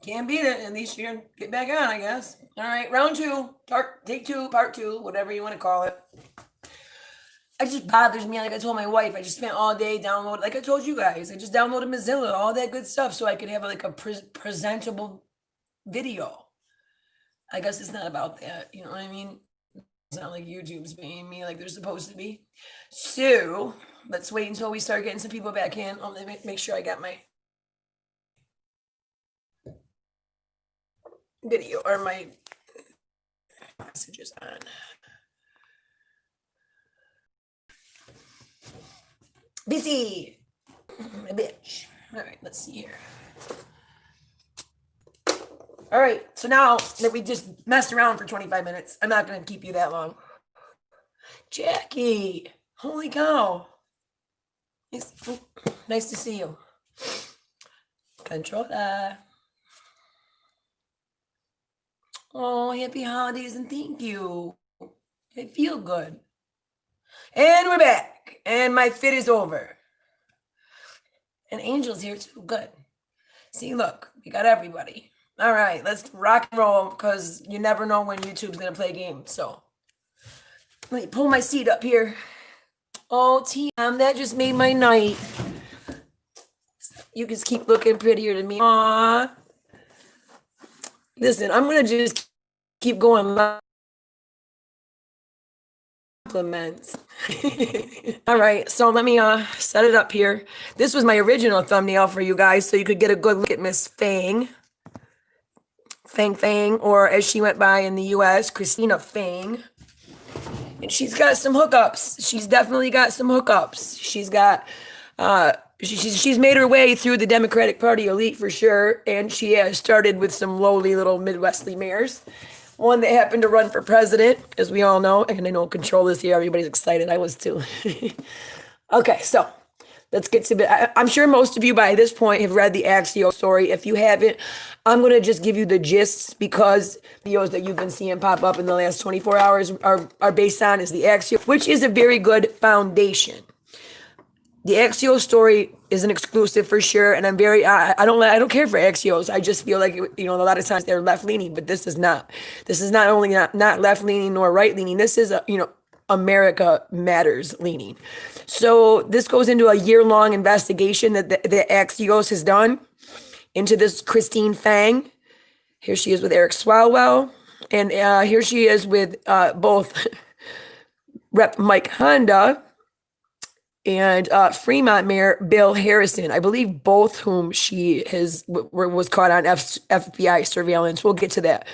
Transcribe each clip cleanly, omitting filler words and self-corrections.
Can't beat it. At least you're gonna get back on, I guess. All right, round two, take two, part two, whatever you want to call it. It just bothers me. Like I told my wife, I just spent all day downloading. Like I told you guys, I just downloaded Mozilla, all that good stuff, so I could have like a presentable video. I guess it's not about that. You know what I mean? It's not like YouTube's paying me like they're supposed to be. So let's wait until we start getting some people back in. Let me make sure I got my video or my messages on. Busy, my bitch. All right, let's see here. All right, so now that we just messed around for 25 minutes, I'm not going to keep you that long. Jackie, holy cow. Nice to see you. Controller. Oh, happy holidays and thank you. I feel good. And we're back. And my fit is over. And Angel's here too. Good. See, look, we got everybody. All right, let's rock and roll because you never know when YouTube's going to play games. So let me pull my seat up here. Oh, TM, that just made my night. You just keep looking prettier to me. Aw. Listen, I'm going to just keep going. Compliments. All right, so let me set it up here. This was my original thumbnail for you guys so you could get a good look at Miss Fang. Fang, or as she went by in the US, Christina Fang. And she's got some hookups. She's definitely got some hookups. She's got, she's made her way through the Democratic Party elite for sure. And she has started with some lowly little Midwestly mayors. One that happened to run for president, as we all know. And I know Control is here. Everybody's excited. I was too. Okay, so let's get to it. I'm sure most of you by this point have read the Axios story. If you haven't, I'm going to just give you the gist because videos that you've been seeing pop up in the last 24 hours are based on is the Axios, which is a very good foundation. The Axios story is an exclusive for sure, and I'm very I don't care for Axios. I just feel like a lot of times they're left leaning, but this is not. This is not only not left leaning nor right leaning. This is America Matters leaning. So this goes into a year-long investigation that the Axios has done into this Christine Fang. Here she is with Eric Swalwell, and here she is with both Rep. Mike Honda and Fremont Mayor Bill Harrison. I believe both whom she was caught on FBI surveillance. We'll get to that.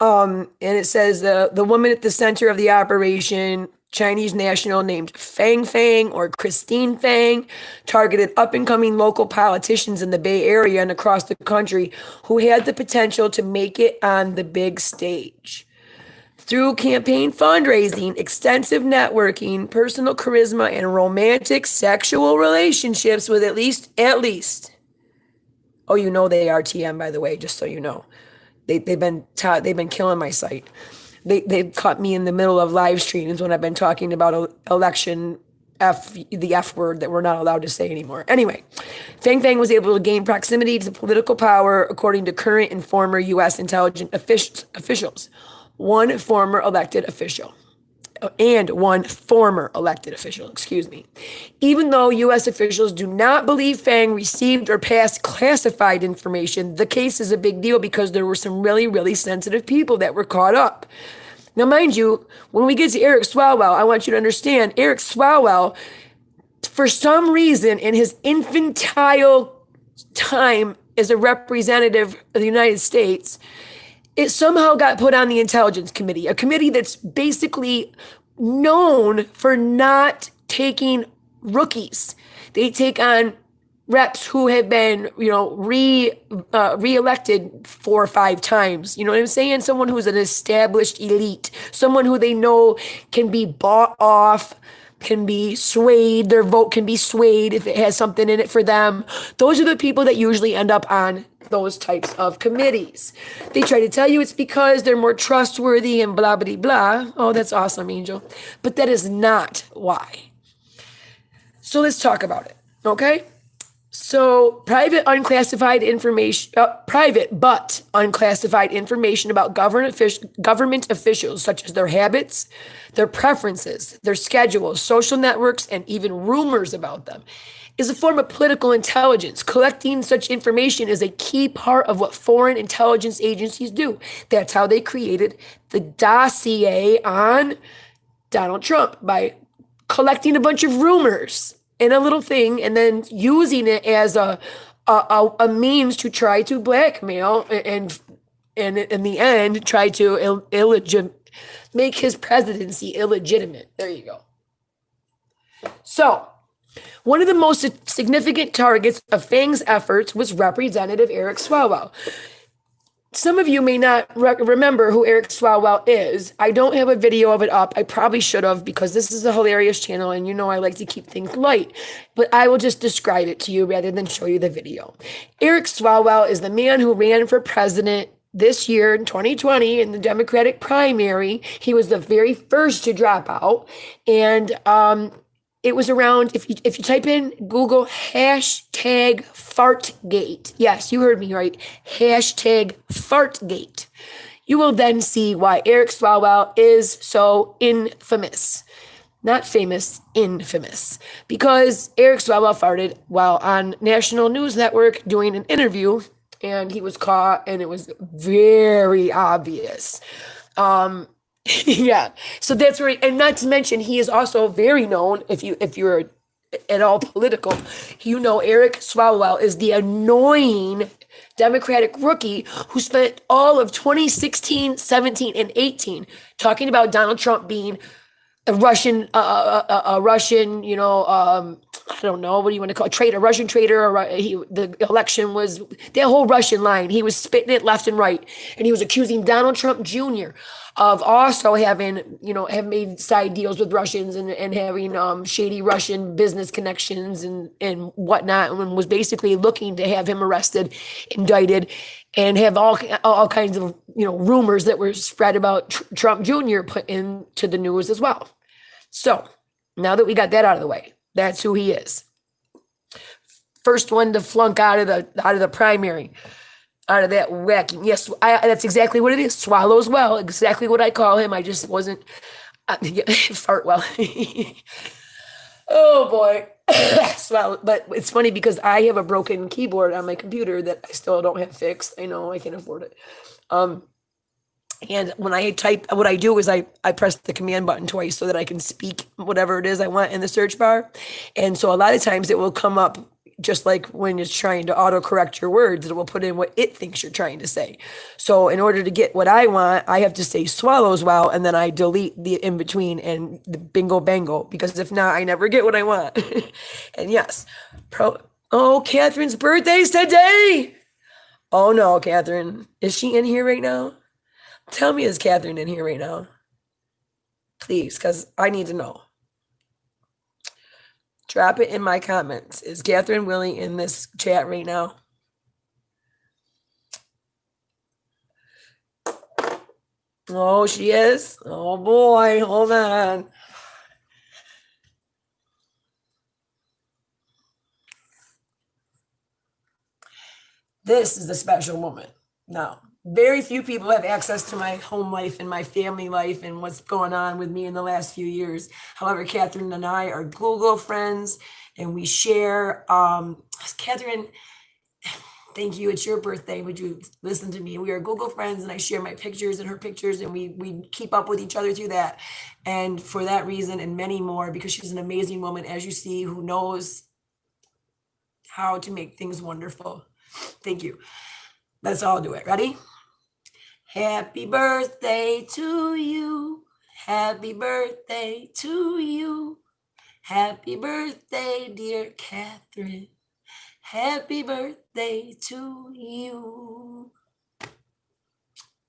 And it says the woman at the center of the operation, Chinese national named Fang or Christine Fang, targeted up-and-coming local politicians in the Bay Area and across the country who had the potential to make it on the big stage. Through campaign fundraising, extensive networking, personal charisma, and romantic sexual relationships with at least, oh, they are TM, by the way, just so you know. They've been killing my site. They caught me in the middle of live streams when I've been talking about election the F word that we're not allowed to say anymore. Anyway, Fang was able to gain proximity to political power according to current and former U.S. intelligence officials. One former elected official. Even though U.S. officials do not believe Fang received or passed classified information, the case is a big deal because there were some really, really sensitive people that were caught up. Now, mind you, when we get to Eric Swalwell, I want you to understand, Eric Swalwell, for some reason, in his infantile time as a representative of the United States, it somehow got put on the Intelligence Committee, a committee that's basically known for not taking rookies. They take on reps who have been, re-elected 4 or 5 times. You know what I'm saying? Someone who's an established elite, someone who they know can be bought off, can be swayed, their vote can be swayed if it has something in it for them. Those are the people that usually end up on those types of committees. They try to tell you it's because they're more trustworthy and blah, blah, blah. Oh, that's awesome, Angel. But that is not why. So let's talk about it, okay? So private but unclassified information about government officials, such as their habits, their preferences, their schedules, social networks, and even rumors about them, is a form of political intelligence. Collecting such information is a key part of what foreign intelligence agencies do. That's how they created the dossier on Donald Trump, by collecting a bunch of rumors in a little thing and then using it as a means to try to blackmail and in the end try to make his presidency illegitimate. There you go. So one of the most significant targets of Fang's efforts was Representative Eric Swalwell. Some of you may not remember who Eric Swalwell is. I don't have a video of it up. I probably should have, because this is a hilarious channel and you know I like to keep things light. But I will just describe it to you rather than show you the video. Eric Swalwell is the man who ran for president this year in 2020 in the Democratic primary. He was the very first to drop out. And it was around, if you type in Google hashtag fartgate, yes, you heard me right, hashtag fartgate, you will then see why Eric Swalwell is so infamous. Not famous, infamous. Because Eric Swalwell farted while on National News Network doing an interview, and he was caught, and it was very obvious. Yeah, so that's where, and not to mention, he is also very known. If you're at all political, you know Eric Swalwell is the annoying Democratic rookie who spent all of 2016, 17, and 18 talking about Donald Trump being a Russian, I don't know, what do you want to call it? Traitor, Russian traitor. Or the election was that whole Russian line. He was spitting it left and right, and he was accusing Donald Trump Jr. of also having, have made side deals with Russians and having shady Russian business connections and whatnot, and was basically looking to have him arrested, indicted, and have all kinds of rumors that were spread about Trump Jr. put into the news as well. So now that we got that out of the way, that's who he is. First one to flunk out of the primary, out of that wacky. Yes, that's exactly what it is. Swallows well, exactly what I call him. I just wasn't fart well. Oh boy, swallow. But it's funny because I have a broken keyboard on my computer that I still don't have fixed. I know I can't afford it. And when I type, what I do is I press the command button twice so that I can speak whatever it is I want in the search bar. And so a lot of times it will come up just like when it's trying to autocorrect your words, it will put in what it thinks you're trying to say. So in order to get what I want, I have to say swallows well, and then I delete the in between and the bingo bango, because if not, I never get what I want. And yes, Catherine's birthday's today. Oh no, Catherine, is she in here right now? Tell me, is Catherine in here right now? Please, because I need to know. Drop it in my comments. Is Catherine Willie in this chat right now? Oh, she is? Oh boy, hold on. This is a special moment. Now, very few people have access to my home life and my family life and what's going on with me in the last few years. However, Catherine and I are Google friends, and we share. Catherine, thank you. It's your birthday. Would you listen to me? We are Google friends, and I share my pictures and her pictures, and we keep up with each other through that. And for that reason and many more, because she's an amazing woman, as you see, who knows how to make things wonderful. Thank you. Let's all do it. Ready? Happy birthday to you. Happy birthday to you. Happy birthday, dear Catherine. Happy birthday to you.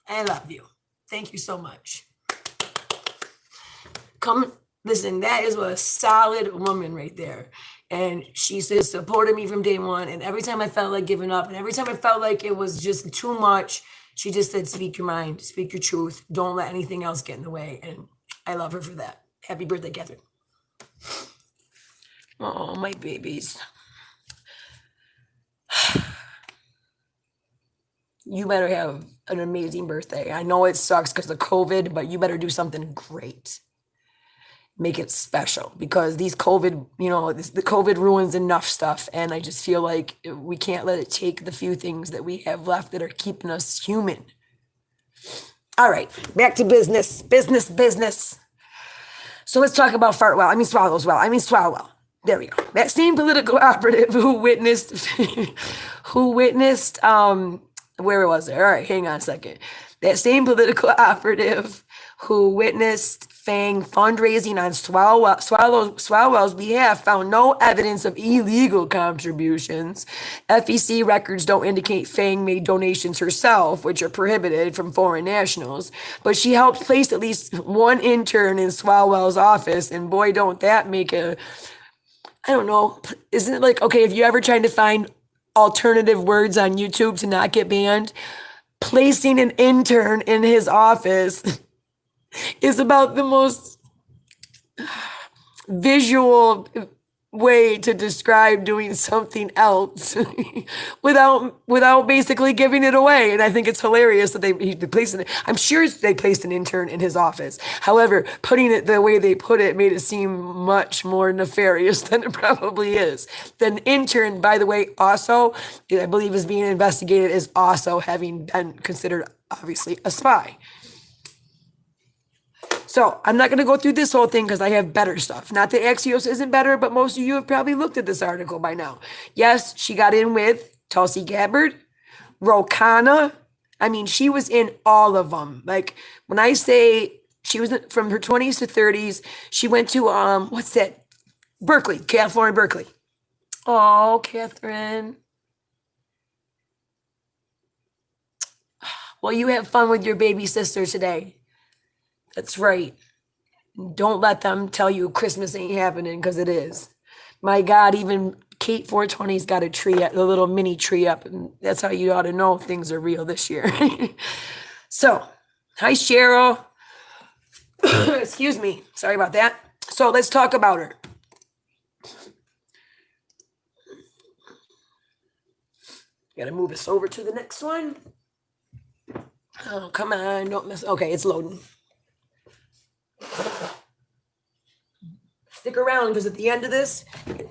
I love you. Thank you so much. Come, listen, that is a solid woman right there. And she says supported me from day one. And every time I felt like giving up, and every time I felt like it was just too much, she just said, speak your mind, speak your truth. Don't let anything else get in the way. And I love her for that. Happy birthday, Catherine. Oh, my babies. You better have an amazing birthday. I know it sucks because of COVID, but you better do something great. Make it special because these COVID, the COVID ruins enough stuff. And I just feel like we can't let it take the few things that we have left that are keeping us human. All right, back to business. So let's talk about Swalwell. There we go. That same political operative who witnessed, where was it? All right, hang on a second. That same political operative who witnessed Fang fundraising on Swalwell's behalf found no evidence of illegal contributions. FEC records don't indicate Fang made donations herself, which are prohibited from foreign nationals, but she helped place at least one intern in Swalwell's office, and boy, don't that make I don't know, isn't it like, okay, if you're ever trying to find alternative words on YouTube to not get banned, placing an intern in his office is about the most visual way to describe doing something else without basically giving it away. And I think it's hilarious that he placed it. I'm sure they placed an intern in his office. However, putting it the way they put it made it seem much more nefarious than it probably is. The intern, by the way, also, I believe is being investigated as also having been considered obviously a spy. So I'm not going to go through this whole thing because I have better stuff. Not that Axios isn't better, but most of you have probably looked at this article by now. Yes, she got in with Tulsi Gabbard, Rokana. I mean, she was in all of them. Like when I say she was from her 20s to 30s, she went to, what's that? Berkeley, California, Berkeley. Oh, Catherine. Well, you have fun with your baby sister today. That's right. Don't let them tell you Christmas ain't happening because it is. My God, even Kate 420's got a tree, a little mini tree up, and that's how you ought to know things are real this year. So, hi, Cheryl. Excuse me. Sorry about that. So let's talk about her. Got to move us over to the next one. Oh, come on. Don't miss. Okay, it's loading. Stick around because at the end of this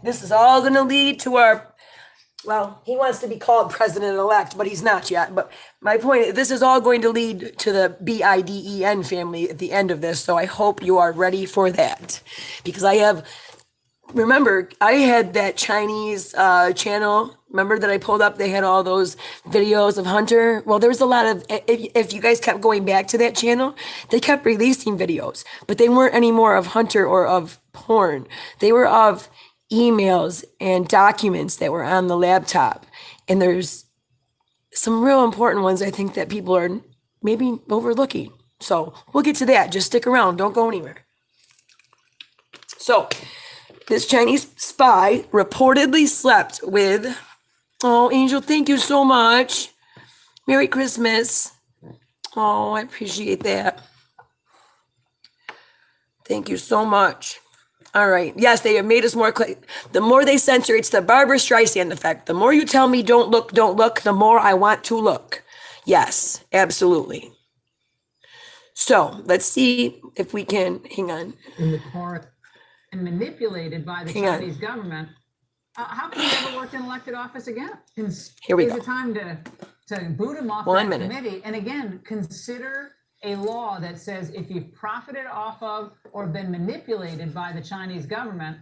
is all going to lead to our, well, he wants to be called president-elect, but he's not yet. But my point, this is all going to lead to the Biden family at the end of this. So I hope you are ready for that because remember, I had that Chinese channel. Remember that I pulled up? They had all those videos of Hunter. Well, there was a lot of, if you guys kept going back to that channel, they kept releasing videos, but they weren't anymore of Hunter or of porn. They were of emails and documents that were on the laptop. And there's some real important ones I think that people are maybe overlooking. So we'll get to that. Just stick around. Don't go anywhere. So this Chinese spy reportedly slept with, oh, Angel, thank you so much. Merry Christmas. Oh, I appreciate that. Thank you so much. All right. Yes, they have made us more clear. The more they censor, it's the Barbara Streisand effect. The more you tell me don't look, the more I want to look. Yes, absolutely. So let's see if we can, hang on. In the court and manipulated by the Chinese government, how can he ever work in elected office again? Here we go. Is it time to boot him off that committee? And again, consider a law that says if you've profited off of or been manipulated by the Chinese government,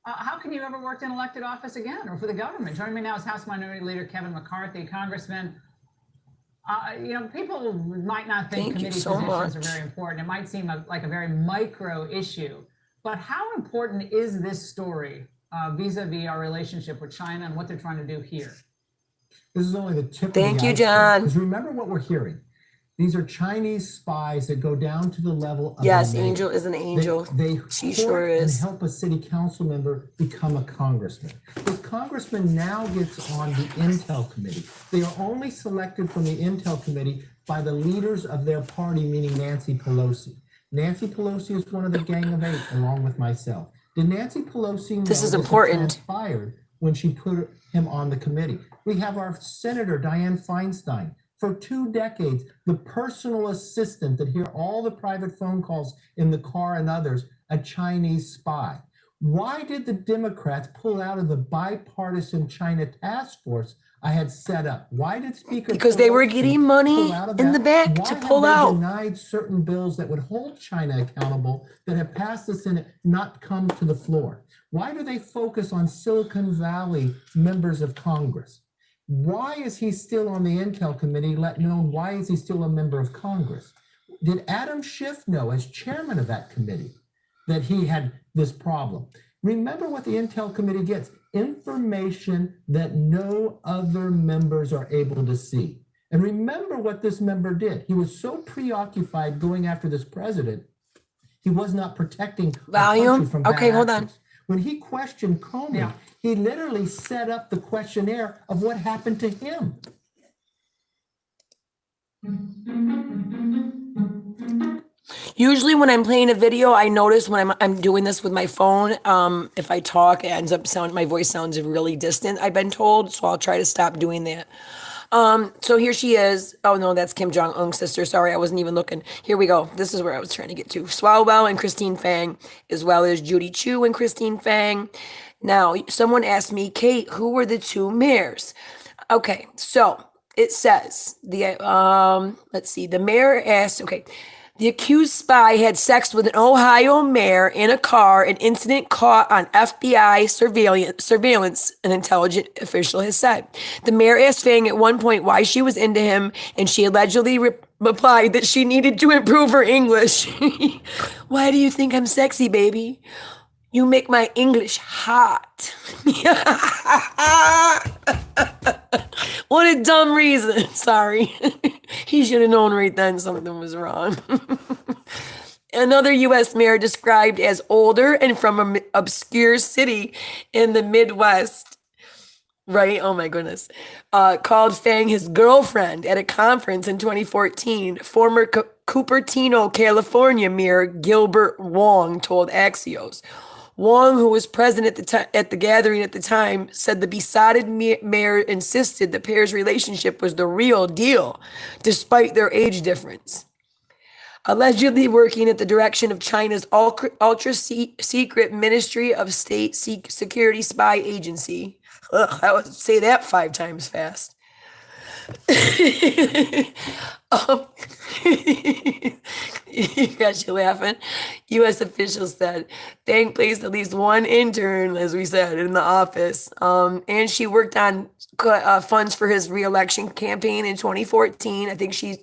how can you ever work in elected office again or for the government? Joining me now is House Minority Leader Kevin McCarthy, Congressman. People might not think committee positions are very important. It might seem like a very micro issue, but how important is this story vis-a-vis our relationship with China and what they're trying to do here? This is only the tip of the iceberg. Thank you, John. Because remember what we're hearing. These are Chinese spies that go down to the level of yes, Angel is an angel. She sure is. And help a city council member become a congressman. This congressman now gets on the Intel committee. They are only selected from the Intel committee by the leaders of their party, meaning Nancy Pelosi. Nancy Pelosi is one of the Gang of Eight, along with myself. Did Nancy Pelosi know this is important transpired when she put him on the committee? We have our Senator Dianne Feinstein, For 2 decades, the personal assistant that hear all the private phone calls in the car and others, a Chinese spy. Why did the Democrats pull out of the bipartisan China task force I had set up? Why did Speaker Because they were getting money in the back to pull out. Why have they denied certain bills that would hold China accountable that have passed the Senate not come to the floor? Why do they focus on Silicon Valley members of Congress? Why is he still on the Intel Committee, let alone why is he still a member of Congress? Did Adam Schiff know, as chairman of that committee, that he had this problem? Remember what the Intel Committee gets: information that no other members are able to see. And remember what this member did. He was so preoccupied going after this president, he was not protecting the country from bad hold on. actors. When he questioned Comey, he literally set up the questionnaire of what happened to him. Usually when I'm playing a video, I notice when I'm doing this with my phone, if I talk, it ends up my voice sounds really distant, I've been told, so I'll try to stop doing that. So here she is. Oh no, that's Kim Jong-un's sister. Sorry, I wasn't even looking. Here we go. This is where I was trying to get to. Swalwell and Christine Fang, as well as Judy Chu and Christine Fang. Now, someone asked me, Kate, who were the two mayors? Okay, so it says let's see. The mayor asked, the accused spy had sex with an Ohio mayor in a car, an incident caught on FBI surveillance, an intelligence official has said. The mayor asked Fang at one point why she was into him, and she allegedly replied that she needed to improve her English. Why do you think I'm sexy, baby? You make my English hot. What a dumb reason. Sorry. He should have known right then something was wrong. Another U.S. mayor described as older and from an obscure city in the Midwest. Right? Oh my goodness. Called Fang his girlfriend at a conference in 2014. Former Cupertino, California mayor Gilbert Wong told Axios. Wong, who was present at the gathering at the time, said the besotted mayor insisted the pair's relationship was the real deal, despite their age difference. Allegedly working at the direction of China's ultra-secret Ministry of State Security Spy Agency. I would say that 5 times fast. You got you laughing. U.S. officials said Fang placed at least one intern, as we said, in the office. And she worked on funds for his re-election campaign in 2014. I think she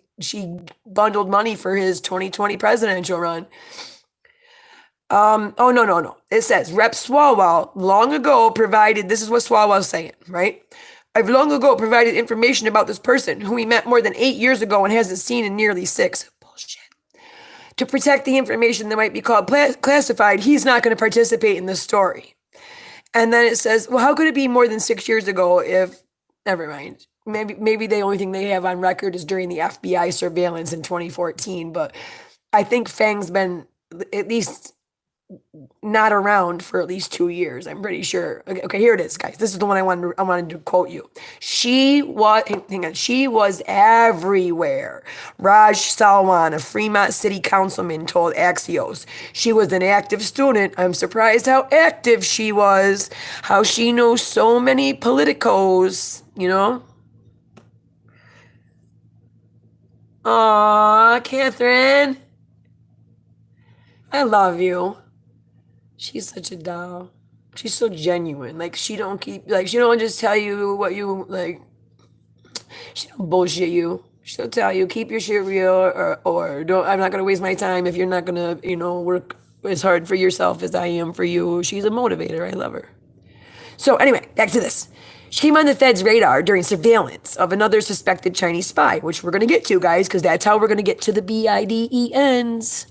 bundled money for his 2020 presidential run. No. It says Rep Swalwell long ago provided, this is what Swalwell's saying, right? I've long ago provided information about this person who we met more than 8 years ago and hasn't seen in nearly 6. Bullshit. To protect the information that might be called classified, he's not going to participate in this story. And then it says, well, how could it be more than 6 years ago if, never mind. Maybe the only thing they have on record is during the FBI surveillance in 2014. But I think Fang's been at least not around for at least 2 years. I'm pretty sure. Okay, here it is, guys. This is the one I wanted to quote you. She was everywhere. Raj Salwan, a Fremont city councilman, told Axios. She was an active student. I'm surprised how active she was, how she knows so many politicos, Aw, Catherine. I love you. She's such a doll. She's so genuine. Like, she don't just tell you what you, like, she don't bullshit you. She'll tell you, keep your shit real, or don't, I'm not going to waste my time if you're not going to, work as hard for yourself as I am for you. She's a motivator. I love her. So anyway, back to this. She came on the Fed's radar during surveillance of another suspected Chinese spy, which we're going to get to, guys, because that's how we're going to get to the BIDENs.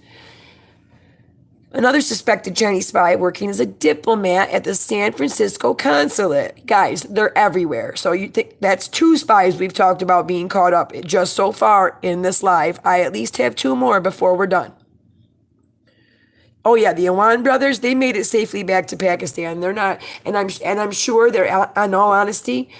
Another suspected Chinese spy working as a diplomat at the San Francisco consulate. Guys, they're everywhere. So you think that's 2 spies we've talked about being caught up just so far in this live. I at least have 2 more before we're done. Oh yeah, the Awan brothers, they made it safely back to Pakistan. They're not, and I'm sure they're, in all honesty,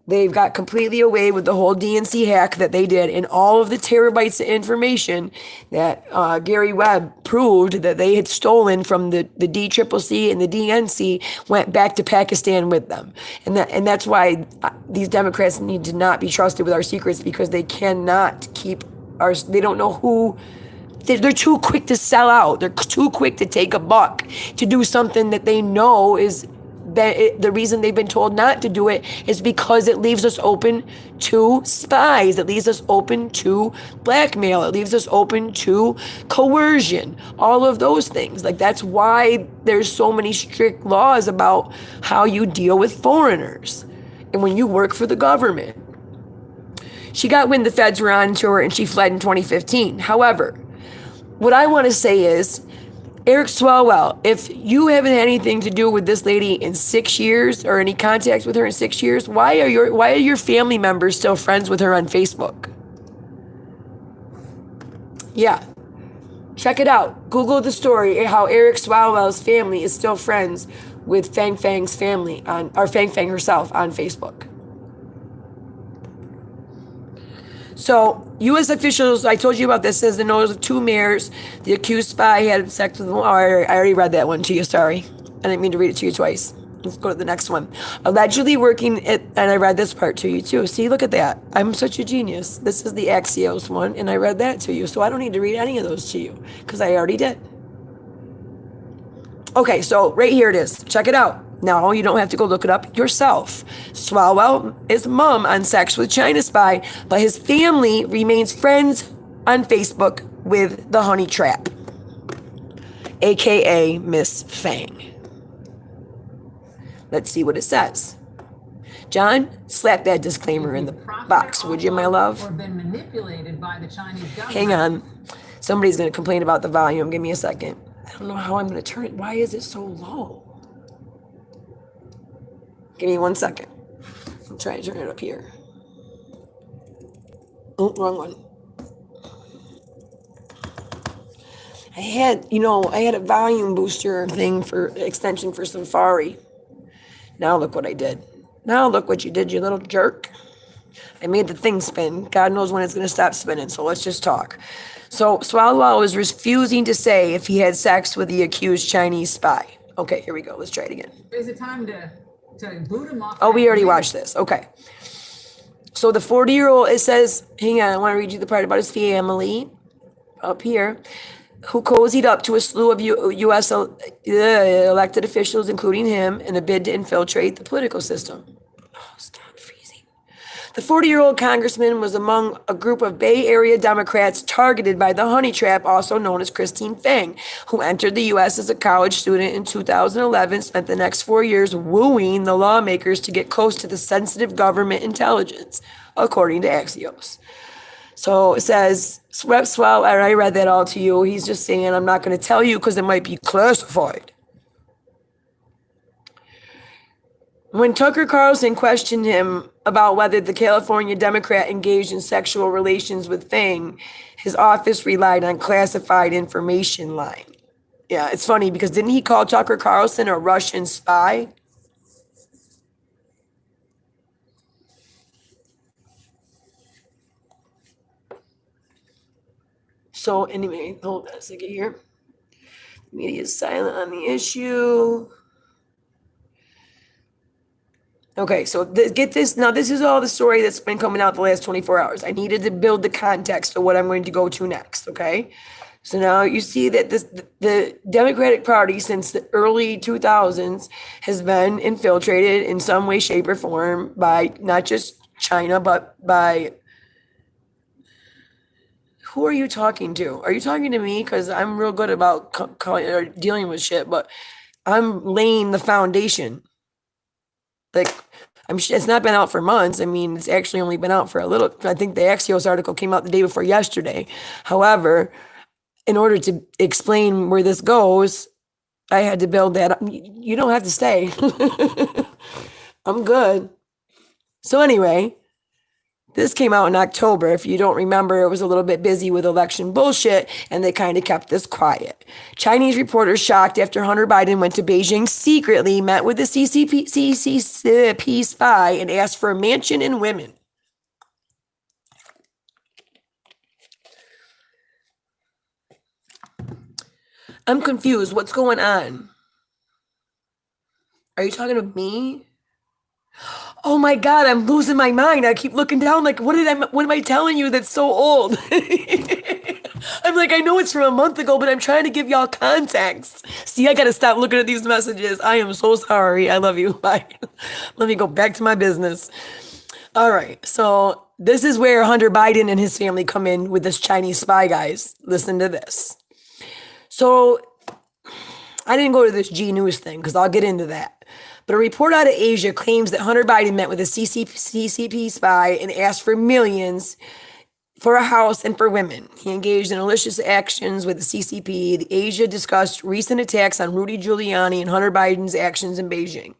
They've got completely away with the whole DNC hack that they did, and all of the terabytes of information that Gary Webb proved that they had stolen from the DCCC and the DNC went back to Pakistan with them. And that's why these Democrats need to not be trusted with our secrets, because they cannot keep they don't know who. They're too quick to sell out. They're too quick to take a buck to do something that they know is the reason they've been told not to do it is because it leaves us open to spies. It leaves us open to blackmail. It leaves us open to coercion. All of those things. Like, that's why there's so many strict laws about how you deal with foreigners and when you work for the government. She got wind the feds were on to her and she fled in 2015. However, what I want to say is, Eric Swalwell, if you haven't had anything to do with this lady in 6 years or any contacts with her in 6 years, why are your family members still friends with her on Facebook? Yeah. Check it out. Google the story, how Eric Swalwell's family is still friends with Fang's family or Fang herself on Facebook. So, U.S. officials, I told you about this, says the nose of 2 mayors. The accused spy had sex with them. Oh, I already read that one to you, sorry. I didn't mean to read it to you twice. Let's go to the next one. Allegedly working at, and I read this part to you too. See, look at that. I'm such a genius. This is the Axios one, and I read that to you. So I don't need to read any of those to you, because I already did. Okay, so right here it is. Check it out. No, you don't have to go look it up yourself. Swalwell is mum on sex with China spy, but his family remains friends on Facebook with the honey trap, aka Miss Fang. Let's see what it says. John, slap that disclaimer in the box, would you, my love? Or been manipulated by the Chinese government. Hang on. Somebody's going to complain about the volume. Give me a second. I don't know how I'm going to turn it. Why is it so low? Give me 1 second. I'm trying to turn it up here. Oh, wrong one. I had a volume booster thing for extension for Safari. Now look what I did. Now look what you did, you little jerk. I made the thing spin. God knows when it's going to stop spinning, so let's just talk. So Swalwell was refusing to say if he had sex with the accused Chinese spy. Okay, here we go. Let's try it again. Is it time to boot him off? Oh, we already watched this. Okay. So the 40-year-old, it says, hang on, I want to read you the part about his family up here, who cozied up to a slew of U.S. elected officials, including him, in a bid to infiltrate the political system. Oh, stop freezing. The 40-year-old congressman was among a group of Bay Area Democrats targeted by the honey trap, also known as Christine Fang, who entered the U.S. as a college student in 2011, spent the next 4 years wooing the lawmakers to get close to the sensitive government intelligence, according to Axios. So it says, Swell, I read that all to you. He's just saying, I'm not going to tell you because it might be classified. When Tucker Carlson questioned him about whether the California Democrat engaged in sexual relations with Fang, his office relied on classified information line. Yeah, it's funny because didn't he call Tucker Carlson a Russian spy? So anyway, hold on a second here. Media is silent on the issue. Okay, so get this. Now, this is all the story that's been coming out the last 24 hours. I needed to build the context of what I'm going to go to next, okay? So now you see that the Democratic Party since the early 2000s has been infiltrated in some way, shape, or form by not just China, but by... Who are you talking to? Are you talking to me? Because I'm real good about dealing with shit, but I'm laying the foundation. Like, it's not been out for months. I mean, it's actually only been out for a little. I think the Axios article came out the day before yesterday. However, in order to explain where this goes, I had to build that up. You don't have to stay. I'm good. So anyway, This came out in October. If you don't remember, it was a little bit busy with election bullshit, and they kind of kept this quiet. Chinese reporters shocked after Hunter Biden went to Beijing secretly, met with the CCP spy, and asked for a mansion and women. I'm confused. What's going on? Are you talking to me? Oh my God, I'm losing my mind. I keep looking down like, what am I telling you that's so old? I'm like, I know it's from a month ago, but I'm trying to give y'all context. See, I got to stop looking at these messages. I am so sorry. I love you. Bye. Let me go back to my business. All right. So this is where Hunter Biden and his family come in with this Chinese spy, guys. Listen to this. So I didn't go to this G News thing because I'll get into that. But a report out of Asia claims that Hunter Biden met with a CCP spy and asked for millions for a house and for women. He engaged in illicit actions with the CCP. The Asia discussed recent attacks on Rudy Giuliani and Hunter Biden's actions in Beijing.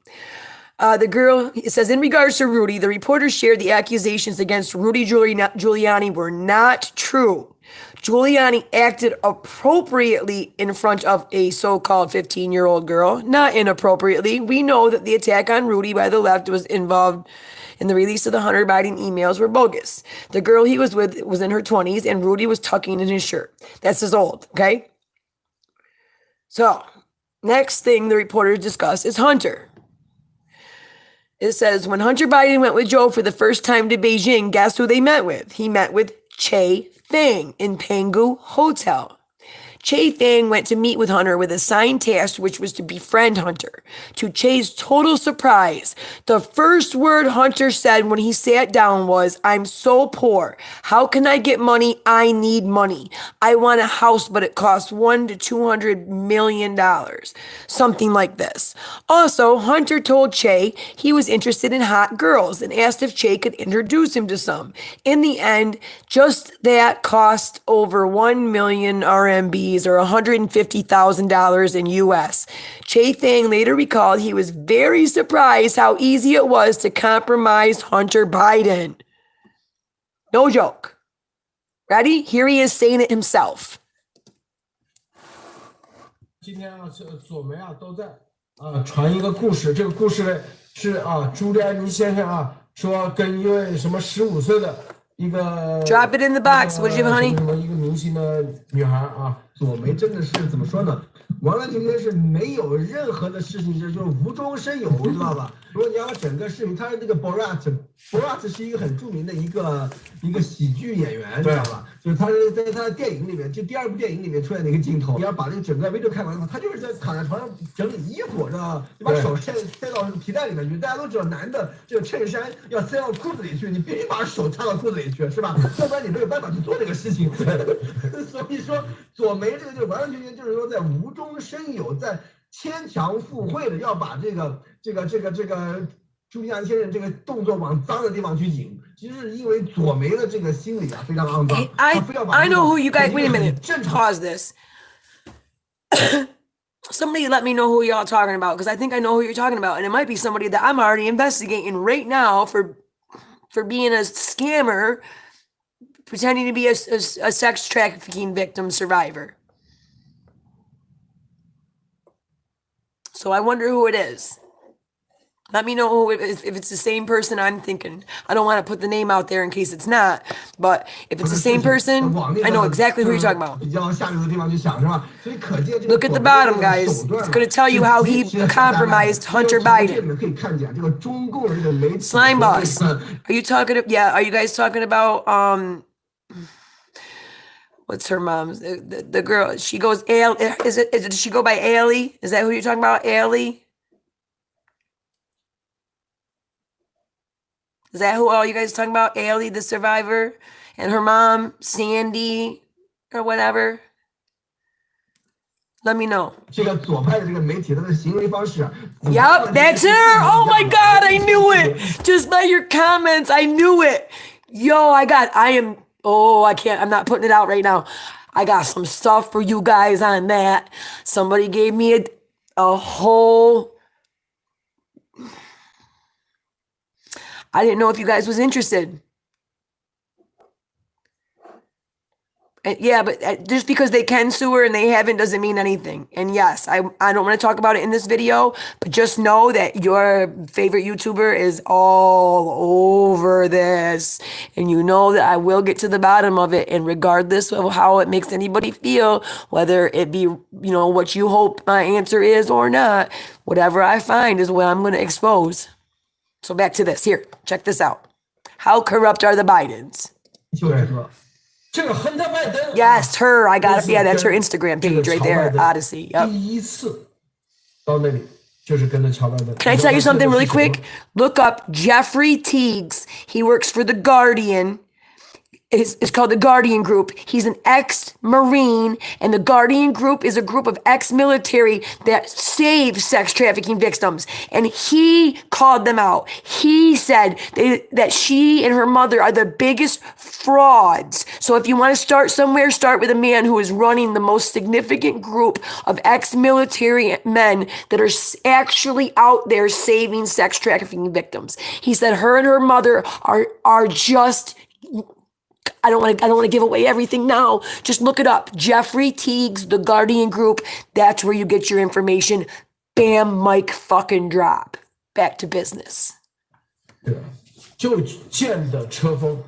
It says, in regards to Rudy, the reporter shared the accusations against Rudy Giuliani were not true. Giuliani acted appropriately in front of a so-called 15-year-old girl, not inappropriately. We know that the attack on Rudy by the left was involved in the release of the Hunter Biden emails were bogus. The girl he was with was in her 20s, and Rudy was tucking in his shirt. That's as old, okay? So, next thing the reporters discuss is Hunter. It says, when Hunter Biden went with Joe for the first time to Beijing, guess who they met with? He met with Fang in Pangu Hotel. Fang went to meet with Hunter with a signed task, which was to befriend Hunter. To Che's total surprise, the first word Hunter said when he sat down was, I'm so poor. How can I get money? I need money. I want a house, but it costs $100 to $200 million. Something like this. Also, Hunter told Che he was interested in hot girls and asked if Che could introduce him to some. In the end, just that cost over 1 million RMBs or $150,000 in US. Fang later recalled he was very surprised how easy it was to compromise Hunter Biden. No joke. Ready? Here he is saying it himself. 今天左媒都在传一个故事，这个故事呢是朱利安尼先生说跟一位什么15岁的一个 Drop it in the box, would you, honey? 什么一个明星的女孩左媒真的是怎么说呢？完完全全是没有任何的事情，就是无中生有，知道吧？如果你要把整个视频，他是那个 Borat 是一个很著名的一个喜剧演员，知道吧？就是他是在他的电影里面，就第2部电影里面出现的一个镜头。你要把这个整个 video 看完的话，他就是在躺在床上整理衣服，知道吧？你把手塞到皮带里面去。大家都知道，男的这个衬衫要塞到裤子里去，你必须把手插到裤子里去，是吧？要不然你没有办法去做这个事情。所以说，左媒这个就完完全全就是说在无中生有，在牵强附会的要把这个朱利安先生这个动作往脏的地方去引，其实是因为左媒的这个心理非常肮脏。I know who you guys. Wait a minute. Pause this. Somebody let me know who y'all talking about, because I think I know who you're talking about, and it might be somebody that I'm already investigating right now for being a scammer, pretending to be a sex trafficking victim survivor. So I wonder who it is. Let me know who if it's the same person I'm thinking. I don't want to put the name out there in case it's not, but if it's the same person, I know exactly who you're talking about. Look at the bottom, guys. It's going to tell you how he compromised Hunter Biden. Slime boss. Are you talking? Yeah. Are you guys talking about what's her mom's the girl? She goes Is it? Does she go by Ailey? Is that who you're talking about? Ailey? Is that who all you guys are talking about? Ailey, the survivor, and her mom, Sandy, or whatever? Let me know. Yep, that's her. Oh my God, I knew it. Just by your comments, I knew it. Yo, I'm not putting it out right now. I got some stuff for you guys on that. Somebody gave me a whole... I didn't know if you guys was interested. Yeah, but just because they can sue her and they haven't doesn't mean anything. And yes, I don't want to talk about it in this video, but just know that your favorite YouTuber is all over this. And you know that I will get to the bottom of it. And regardless of how it makes anybody feel, whether it be, what you hope my answer is or not, whatever I find is what I'm going to expose. So back to this. Here, check this out. How corrupt are the Bidens? 就是说， 这个亨特拜登 Yes, her. I got it. Yeah, that's her Instagram 这个 page right 乔 there. 拜登 Odyssey. Yep. 第一次到那里就是跟着乔拜登。 Can I tell you something really quick? Look up Jeffrey Teagues. He works for The Guardian. It's called the Guardian Group. He's an ex-Marine, and the Guardian Group is a group of ex-military that save sex trafficking victims. And he called them out. He said that she and her mother are the biggest frauds. So if you want to start somewhere, start with a man who is running the most significant group of ex-military men that are actually out there saving sex trafficking victims. He said her and her mother are just... I don't want to give away everything now. Just look it up. Jeffrey Teagues, The Guardian Group. That's where you get your information. Bam, mic fucking drop. Back to business. 对，就建的车峰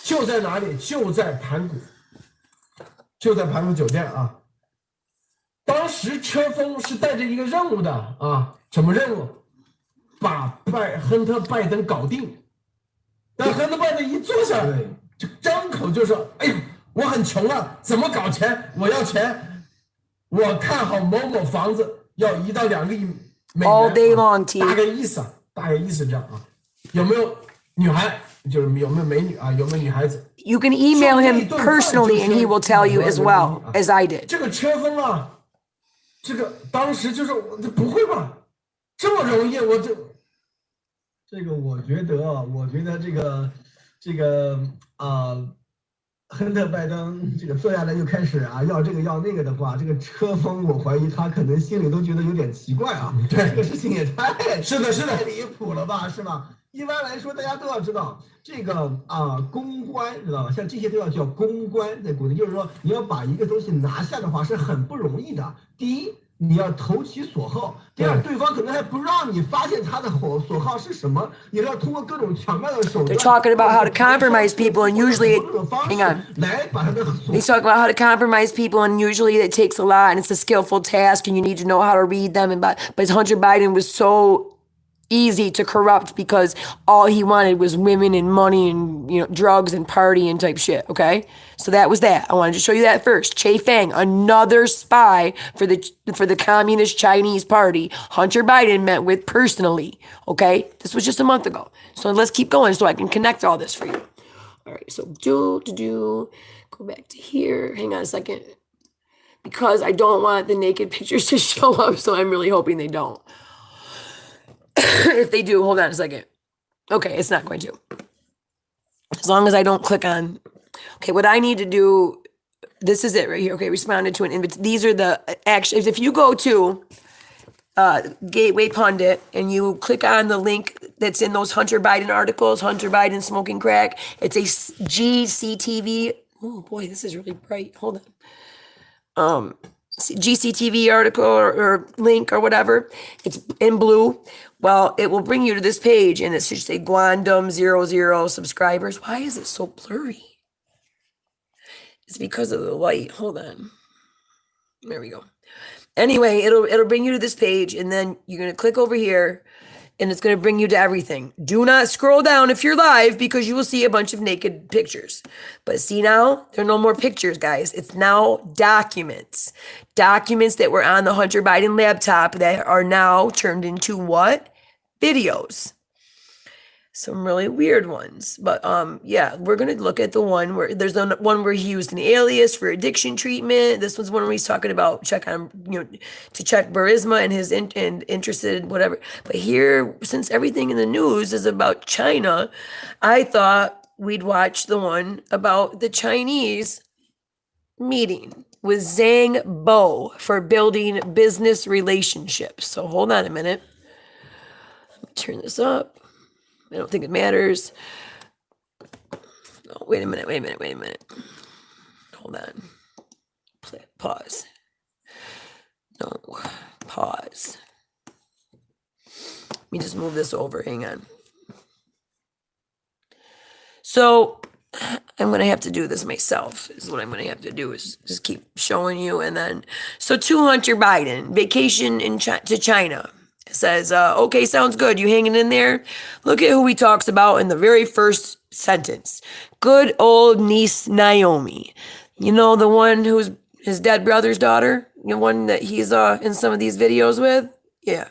就在哪里？就在盘古，就在盘古酒店啊。当时车峰是带着一个任务的啊，什么任务？把亨特拜登搞定。但亨特拜登一坐下来，就张口就说：“哎呀，我很穷啊，怎么搞钱？我要钱，我看好某某房子要1到2个亿美元。” All day long, T. 大概意思这样啊。有没有女孩？就是有没有美女啊？有没有女孩子？ You can email him personally and he will tell you as well as I did. 这个车峰啊，这个当时就是不会吧？这么容易？这个我觉得这个亨特拜登这个坐下来就开始啊要这个要那个的话，这个车峰我怀疑他可能心里都觉得有点奇怪啊，对，这个事情也太太离谱了吧，是吧？一般来说，大家都要知道这个公关，知道吧？像这些都要叫公关，在国内就是说你要把一个东西拿下的话是很不容易的。第一，你要投其所好；第二，对方可能还不让你发现他的所好是什么，你要通过各种巧妙的手段。 They're talking about how to compromise people, and usually, hang on. 来把他的 They talk about how to compromise people, and usually it takes a lot, and it's a skillful task, and you need to know how to read them. But Hunter Biden was so easy to corrupt because all he wanted was women and money and drugs and party and type shit. Okay, so that was that. I wanted to show you that first. Fang, another spy for the Communist Chinese Party, Hunter Biden met with personally. Okay, this was just a month ago. So let's keep going so I can connect all this for you. All right, so go back to here. Hang on a second, because I don't want the naked pictures to show up. So I'm really hoping they don't. If they do, hold on a second. Okay, it's not going to. As long as I don't click on. Okay, what I need to do, this is it right here. Okay, responded to an invitation. These are the actions. If you go to Gateway Pundit and you click on the link that's in those Hunter Biden articles, Hunter Biden smoking crack, it's a GCTV. Oh boy, this is really bright. Hold on. GCTV article or link or whatever. It's in blue. Well, it will bring you to this page and it should say Guandom 00 subscribers. Why is it so blurry? It's because of the light. Hold on. There we go. Anyway, it'll bring you to this page, and then you're going to click over here and it's going to bring you to everything. Do not scroll down if you're live because you will see a bunch of naked pictures. But see now, there are no more pictures, guys. It's now documents. Documents that were on the Hunter Biden laptop that are now turned into what? Videos. Some really weird ones. But yeah, we're going to look at the one where there's the one where he used an alias for addiction treatment. This one's one where he's talking about to check Burisma and his interested whatever. But here, since everything in the news is about China, I thought we'd watch the one about the Chinese meeting with Zhang Bo for building business relationships. So hold on a minute. Let me turn this up. I don't think it matters. Oh, wait a minute. Hold on. Pause. No, pause. Let me just move this over. Hang on. So I'm going to have to do this myself is what I'm going to have to do is just keep showing you. And then, so to Hunter Biden, vacation to China. It says, okay, sounds good. You hanging in there? Look at who he talks about in the very first sentence. Good old niece Naomi. You know, the one who's his dead brother's daughter? The one that he's in some of these videos with? Yeah.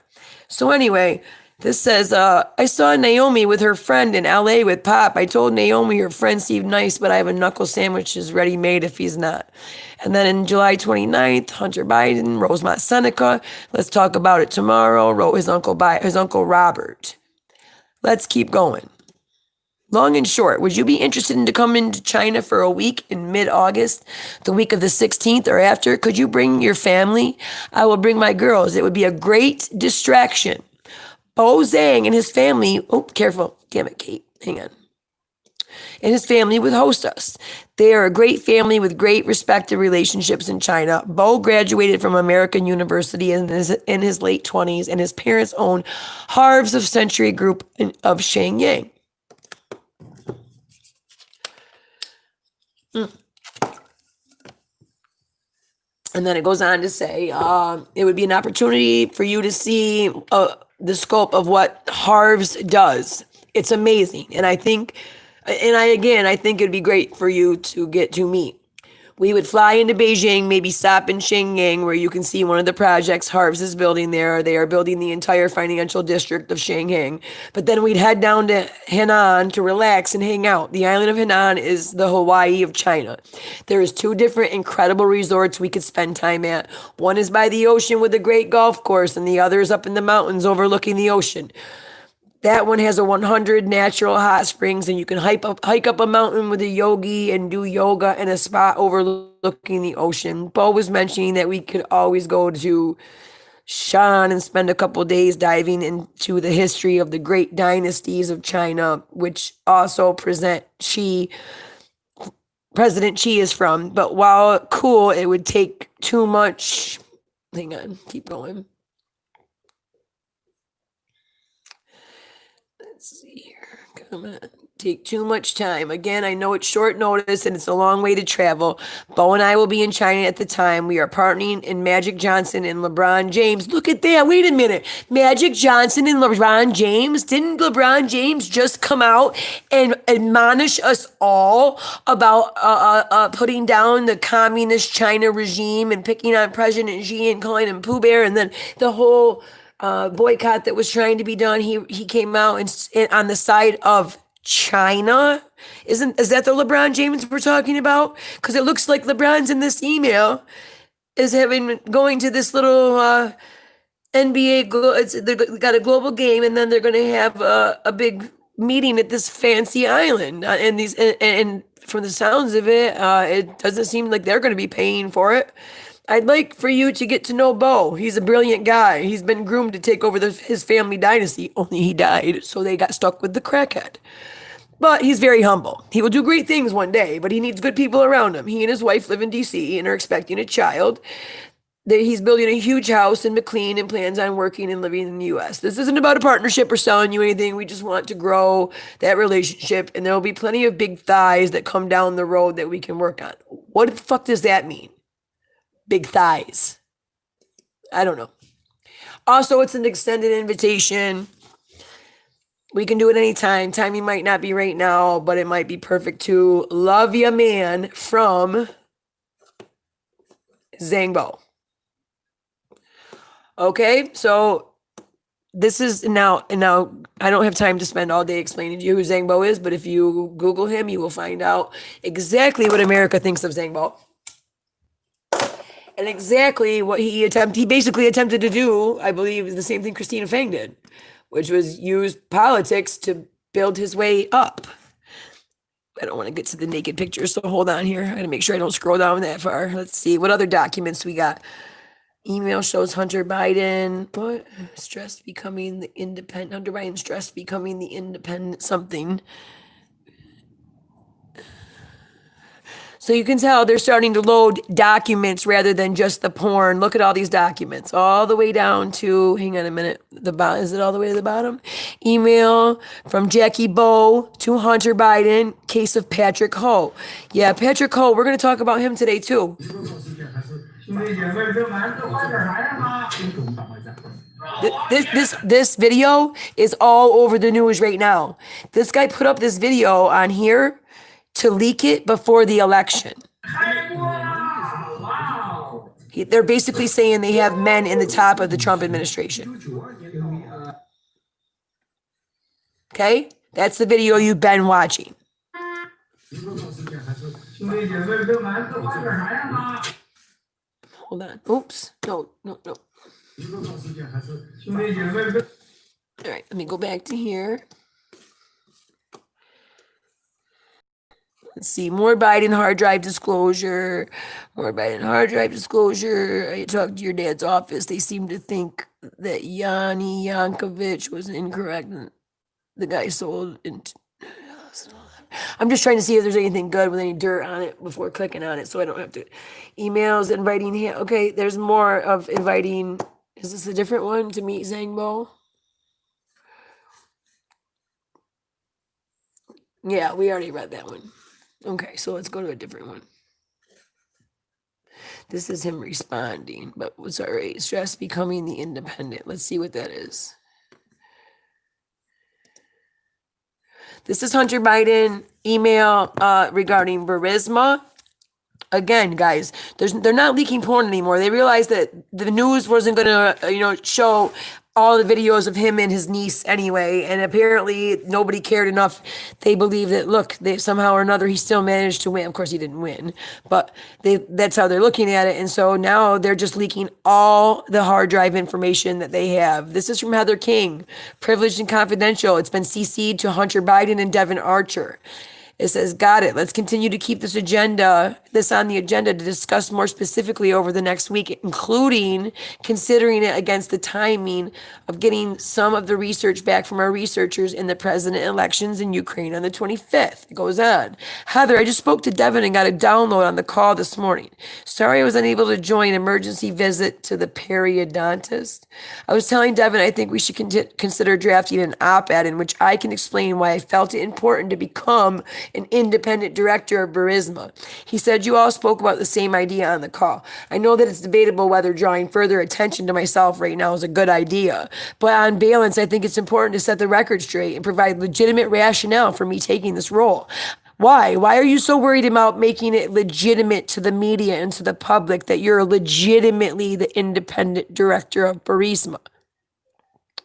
So anyway, this says, I saw Naomi with her friend in LA with Pop. I told Naomi her friend seemed nice, but I have a knuckle sandwich is ready made if he's not. And then in July 29th, Hunter Biden, Rosemont Seneca, let's talk about it tomorrow, wrote his uncle Robert. Let's keep going. Long and short, would you be interested in to come into China for a week in mid-August, the week of the 16th or after? Could you bring your family? I will bring my girls. It would be a great distraction. Bo Zhang and his family, oh, careful, damn it, Kate, hang on. And his family would host us. They are a great family with great respected relationships in China. Bo graduated from American University in his late 20s, and his parents own Harves of Century Group of Shenyang. And then it goes on to say, it would be an opportunity for you to see the scope of what Harves does. It's amazing. And I think it'd be great for you to get to meet. We would fly into Beijing, maybe stop in Shenyang, where you can see one of the projects Harves is building there. They are building the entire financial district of Shenyang. But then we'd head down to Henan to relax and hang out. The island of Henan is the Hawaii of China. There is 2 different incredible resorts we could spend time at. One is by the ocean with a great golf course, and the other is up in the mountains overlooking the ocean. That one has a 100 natural hot springs, and you can hike up a mountain with a yogi and do yoga and a spot overlooking the ocean. Bo was mentioning that we could always go to Shan and spend a couple days diving into the history of the great dynasties of China, which also President Xi is from. But while cool, it would take too much. Hang on, keep going. Let's see here. Come on. Take too much time. Again, I know it's short notice and it's a long way to travel. Bo and I will be in China at the time. We are partnering in Magic Johnson and LeBron James. Look at that. Wait a minute. Magic Johnson and LeBron James? Didn't LeBron James just come out and admonish us all about putting down the communist China regime and picking on President Xi and calling him Pooh Bear? And then the whole boycott that was trying to be done, he came out and on the side of China. Is that the LeBron James we're talking about? Because it looks like LeBron's in this email is going to this little NBA. They got a global game, and then they're going to have a big meeting at this fancy island. And from the sounds of it, it doesn't seem like they're going to be paying for it. I'd like for you to get to know Bo. He's a brilliant guy. He's been groomed to take over his family dynasty, only he died, so they got stuck with the crackhead. But he's very humble. He will do great things one day, but he needs good people around him. He and his wife live in D.C. and are expecting a child. He's building a huge house in McLean and plans on working and living in the U.S. This isn't about a partnership or selling you anything. We just want to grow that relationship, and there will be plenty of big thighs that come down the road that we can work on. What the fuck does that mean? Big thighs. I don't know. Also, it's an extended invitation. We can do it anytime. Timing might not be right now, but it might be perfect too. Love ya, man, from Zhangbo. Okay, so this is now I don't have time to spend all day explaining to you who Zhangbo is, but if you Google him, you will find out exactly what America thinks of Zhangbo. And exactly what he basically attempted to do, I believe, is the same thing Christina Fang did, which was use politics to build his way up. I don't want to get to the naked pictures, so hold on here. I got to make sure I don't scroll down that far. Let's see. What other documents we got? Email shows Hunter Biden. What? Stressed becoming the independent. Hunter Biden stressed becoming the independent something. So you can tell they're starting to load documents rather than just the porn. Look at all these documents, all the way down to, hang on a minute, is it all the way to the bottom? Email from Jackie Bowe to Hunter Biden, case of Patrick Ho. Yeah, Patrick Ho, we're going to talk about him today too. This video is all over the news right now. This guy put up this video on here to leak it before the election. They're basically saying they have men in the top of the Trump administration. Okay? That's the video you've been watching. Hold on. Oops. No. All right, let me go back to here. Let's see, more Biden hard drive disclosure. I talked to your dad's office. They seem to think that Yanni Yankovic was incorrect. The guy sold. I'm just trying to see if there's anything good with any dirt on it before clicking on it, so I don't have to. Emails inviting him. Okay, there's more of inviting. Is this a different one to meet Zangbo? Yeah, we already read that one. Okay, so let's go to a different one. This is him responding, but what's all right? Stress becoming the independent. Let's see what that is. This is Hunter Biden email regarding Burisma. Again, guys, they're not leaking porn anymore. They realized that the news wasn't going to, show all the videos of him and his niece anyway. And apparently nobody cared enough. They believe that, look, they somehow or another, he still managed to win. Of course, he didn't win, but that's how they're looking at it. And so now they're just leaking all the hard drive information that they have. This is from Heather King, privileged and confidential. It's been CC'd to Hunter Biden and Devin Archer. It says, got it. Let's continue to keep this on the agenda to discuss more specifically over the next week, including considering it against the timing of getting some of the research back from our researchers in the president elections in Ukraine on the 25th. It goes on. Heather, I just spoke to Devin and got a download on the call this morning. Sorry I was unable to join emergency visit to the periodontist. I was telling Devin I think we should consider drafting an op-ed in which I can explain why I felt it important to become an independent director of Burisma. He said you all spoke about the same idea on the call. I know that it's debatable whether drawing further attention to myself right now is a good idea, but on balance, I think it's important to set the record straight and provide legitimate rationale for me taking this role. Why? Why are you so worried about making it legitimate to the media and to the public that you're legitimately the independent director of Burisma?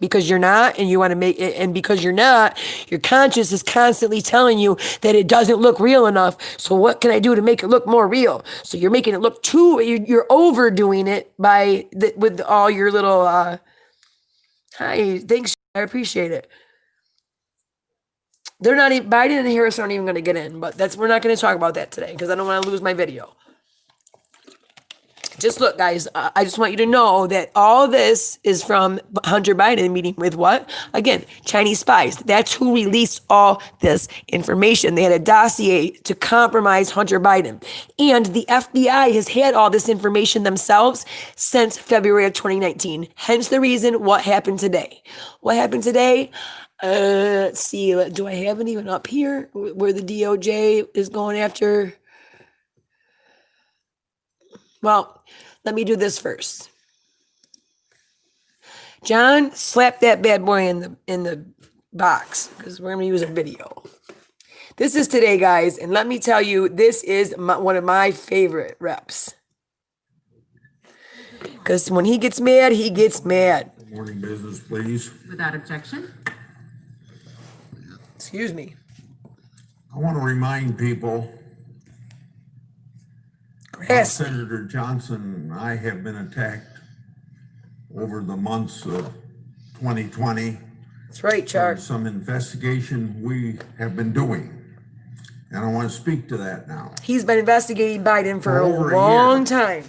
Because you're not, and you want to make it, and because you're not, your conscience is constantly telling you that it doesn't look real enough. So what can I do to make it look more real? So you're making it look you're overdoing it with all your little, hi, thanks, I appreciate it. They're not even, Biden and Harris aren't even going to get in, but we're not going to talk about that today because I don't want to lose my video. Just look, guys, I just want you to know that all this is from Hunter Biden meeting with what? Again, Chinese spies. That's who released all this information. They had a dossier to compromise Hunter Biden. And the FBI has had all this information themselves since February of 2019. Hence the reason what happened today. What happened today? Let's see. Do I have it even up here where the DOJ is going after? Well, let me do this first. John, slap that bad boy in the box because we're going to use a video. This is today, guys, and let me tell you, this is one of my favorite reps. Because when he gets mad, he gets mad. Morning business, please. Without objection. Excuse me. I want to remind people Senator Johnson and I have been attacked over the months of 2020. That's right, Charles. Some investigation we have been doing. And I want to speak to that now. He's been investigating Biden for a long time.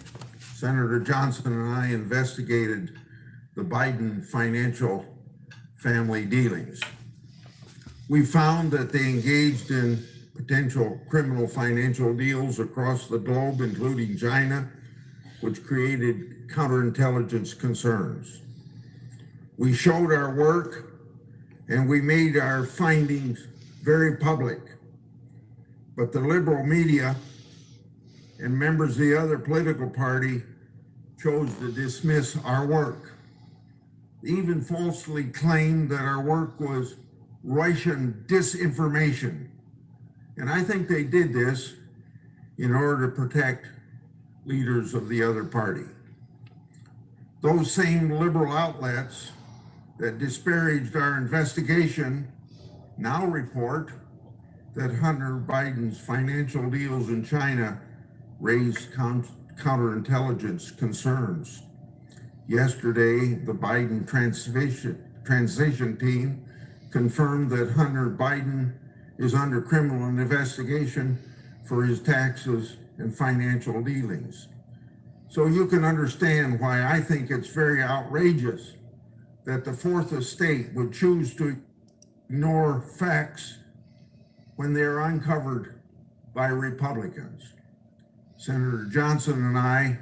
Senator Johnson and I investigated the Biden financial family dealings. We found that they engaged in potential criminal financial deals across the globe, including China, which created counterintelligence concerns. We showed our work and we made our findings very public, but the liberal media and members of the other political party chose to dismiss our work. They even falsely claimed that our work was Russian disinformation. And I think they did this in order to protect leaders of the other party. Those same liberal outlets that disparaged our investigation now report that Hunter Biden's financial deals in China raised counterintelligence concerns. Yesterday, the Biden transition team confirmed that Hunter Biden is under criminal investigation for his taxes and financial dealings. So you can understand why I think it's very outrageous that the fourth estate would choose to ignore facts when they're uncovered by Republicans. Senator Johnson and I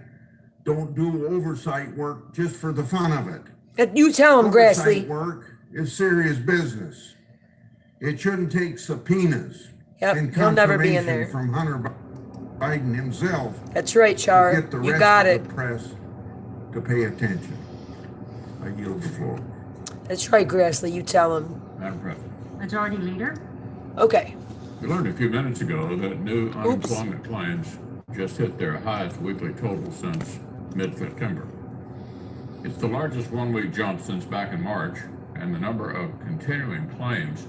don't do oversight work just for the fun of it. You tell him, Grassley. Oversight work is serious business. It shouldn't take subpoenas and he'll never be in confirmation there. from Hunter Biden himself That's right, to Char. get the You rest got of it. the press to pay attention. I yield the floor. That's right, Grassley. You tell him. Madam President, Majority Leader? Okay. we learned a few minutes ago that new unemployment claims just hit their highest weekly total since mid-September. It's the largest one-week jump since back in March, and the number of continuing claims,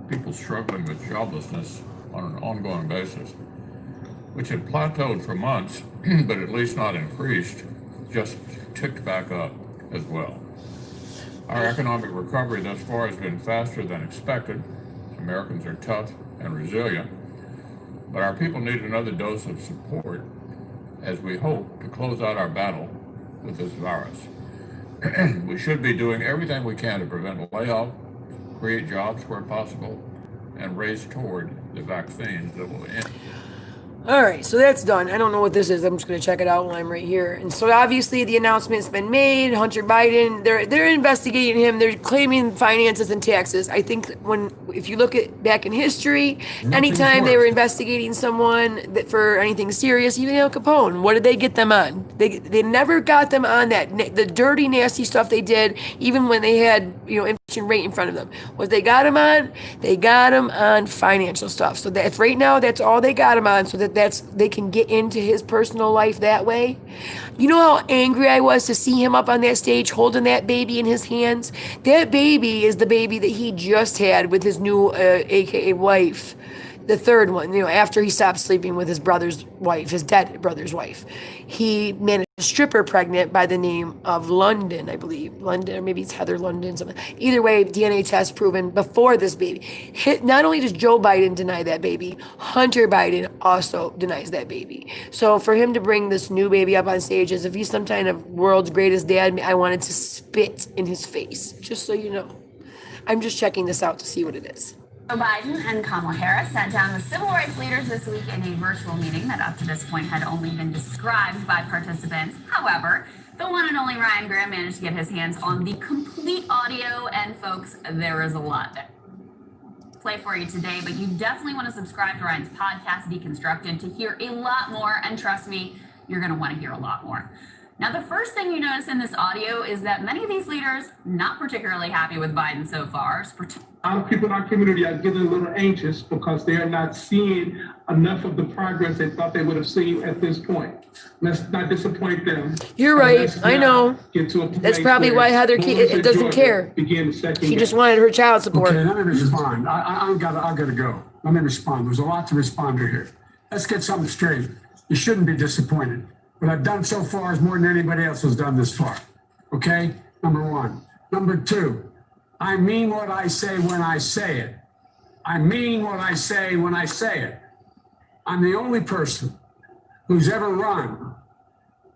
people struggling with joblessness on an ongoing basis, which had plateaued for months, but at least not increased, just ticked back up as well. Our economic recovery thus far has been faster than expected. Americans are tough and resilient, but our people need another dose of support as we hope to close out our battle with this virus. We should be doing everything we can to prevent layoff, create jobs where possible, and race toward the vaccines that will end. All right, so that's done. I don't know what this is. I'm just going to check it out while I'm right here. And so obviously the announcement's been made. Hunter Biden, they're investigating him. They're claiming finances and taxes. I think if you look at back in history, anytime they were investigating someone that for anything serious, even Al Capone, what did they get them on? They never got them on the dirty, nasty stuff they did, even when they had inflation rate in front of them. What they got him on? They got him on financial stuff. So that if right now that's all they got him on, so that they can get into his personal life that way. You know how angry I was to see him up on that stage holding that baby in his hands? That baby is the baby that he just had with his new AKA wife, the third one, after he stopped sleeping with his brother's wife, his dead brother's wife. He managed to strip her pregnant by the name of London, I believe. London, or maybe it's Heather London, something. Either way, DNA test proven before this baby. Not only does Joe Biden deny that baby, Hunter Biden also denies that baby. So for him to bring this new baby up on stage as if he's some kind of world's greatest dad, I wanted to spit in his face, just so you know. I'm just checking this out to see what it is. Joe Biden and Kamala Harris sat down with civil rights leaders this week in a virtual meeting that up to this point had only been described by participants. However, the one and only Ryan Graham managed to get his hands on the complete audio, and folks, there is a lot to play for you today, but you definitely want to subscribe to Ryan's podcast, Deconstructed, to hear a lot more, and trust me, you're going to want to hear a lot more. Now, the first thing you notice in this audio is that many of these leaders not particularly happy with Biden so far. A lot of people in our community are getting a little anxious because they are not seeing enough of the progress they thought they would have seen at this point. Let's not disappoint them. You're right. I know. Get to a place That's probably why Heather doesn't care. She just wanted her child support. Okay, let me respond. I've got to go. Let me respond. There's a lot to respond to here. Let's get something straight. You shouldn't be disappointed. What I've done so far is more than anybody else has done this far. Okay? Number one. Number two, I mean what I say when I say it. I mean what I say when I say it. I'm the only person who's ever run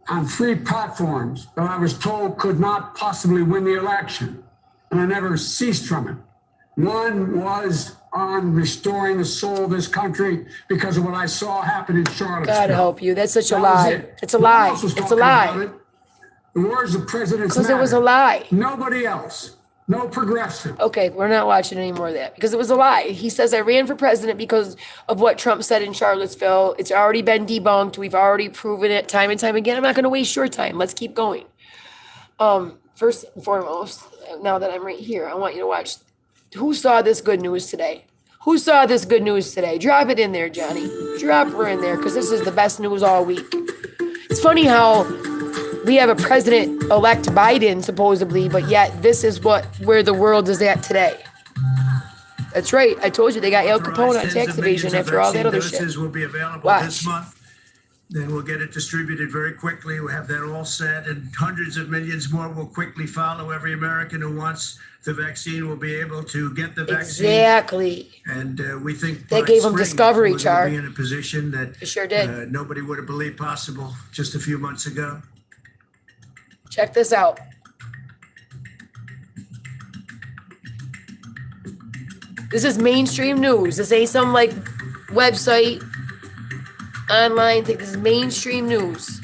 on 3 platforms that I was told could not possibly win the election, and I never ceased from it. One was on restoring the soul of this country because of what I saw happen in Charlottesville. God help you. That's such a That was lie. it. It's a No one lie. else was It's a talking about lie. it. The words of presidents Because it was a matter. lie. Nobody else. No progressive. Okay, we're not watching any more of that because it was a lie. He says I ran for president because of what Trump said in Charlottesville. It's already been debunked. We've already proven it time and time again. I'm not going to waste your time. Let's keep going. First and foremost, now that I'm right here, I want you to watch. Who saw this good news today? Who saw this good news today? Drop it in there, Johnny. Drop her in there because this is the best news all week. It's funny how we have a president-elect Biden, supposedly, but yet this is where the world is at today. That's right. I told you they got Al Capone on tax evasion after all that other shit. Doses will be available Watch. this month. Then we'll get it distributed very quickly. We'll have that all set, and hundreds of millions more will quickly follow. Every American who wants the vaccine will be able to get the vaccine. Exactly. And we think That by gave 'em spring, discovery, we're Char. gonna be in a position that It sure did. nobody would have believed possible just a few months ago. Check this out. This is mainstream news. This ain't some like website, online thing. This is mainstream news.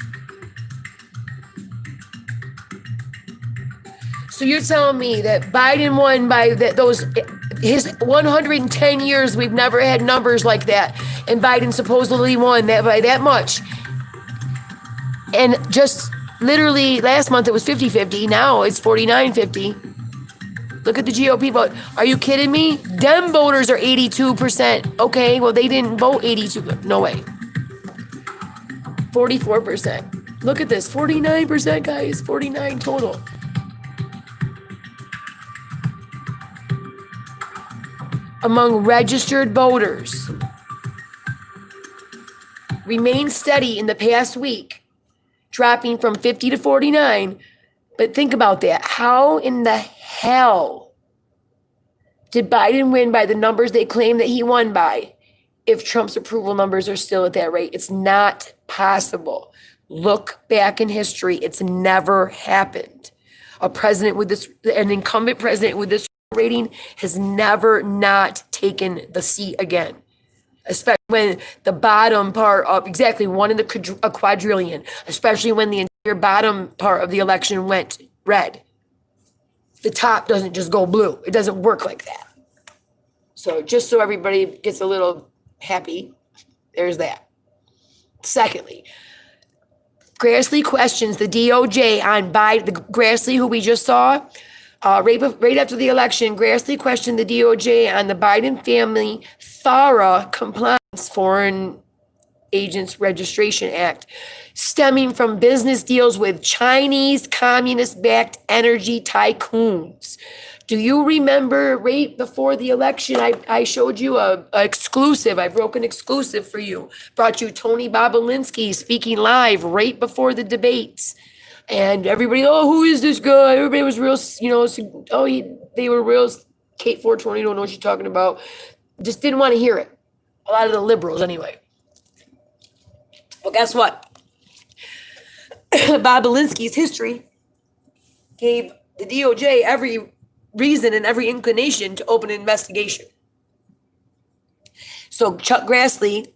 So you're telling me that Biden won by his 110 years, we've never had numbers like that. And Biden supposedly won that by that much. And just literally last month it was 50-50. Now it's 49-50. Look at the GOP vote. Are you kidding me? Dem voters are 82%. Okay, well, they didn't vote 82. No way. 44%. Look at this. 49%, guys. 49 total. Among registered voters. Remained steady in the past week, dropping from 50 to 49. But think about that. How in the hell did Biden win by the numbers they claim that he won by if Trump's approval numbers are still at that rate? It's not possible. Look back in history. It's never happened. An incumbent president with this rating has never not taken the seat again. Especially when the bottom part of exactly one in a quadrillion, especially when the entire bottom part of the election went red. The top doesn't just go blue. It doesn't work like that. So just so everybody gets a little happy, there's that. Secondly, Grassley questions the DOJ on Biden. The Grassley who we just saw, right after the election, Grassley questioned the DOJ on the Biden family FARA compliance, Foreign Agents Registration Act, stemming from business deals with Chinese communist-backed energy tycoons. Do you remember right before the election, I showed you a exclusive. I broke an exclusive for you. Brought you Tony Bobolinsky speaking live right before the debates. And everybody, oh, who is this guy? Everybody was real, they were real. Kate 420, don't know what she's talking about. Just didn't want to hear it. A lot of the liberals, anyway. Well, guess what? Bobolinsky's history gave the DOJ every reason and every inclination to open an investigation. So Chuck Grassley,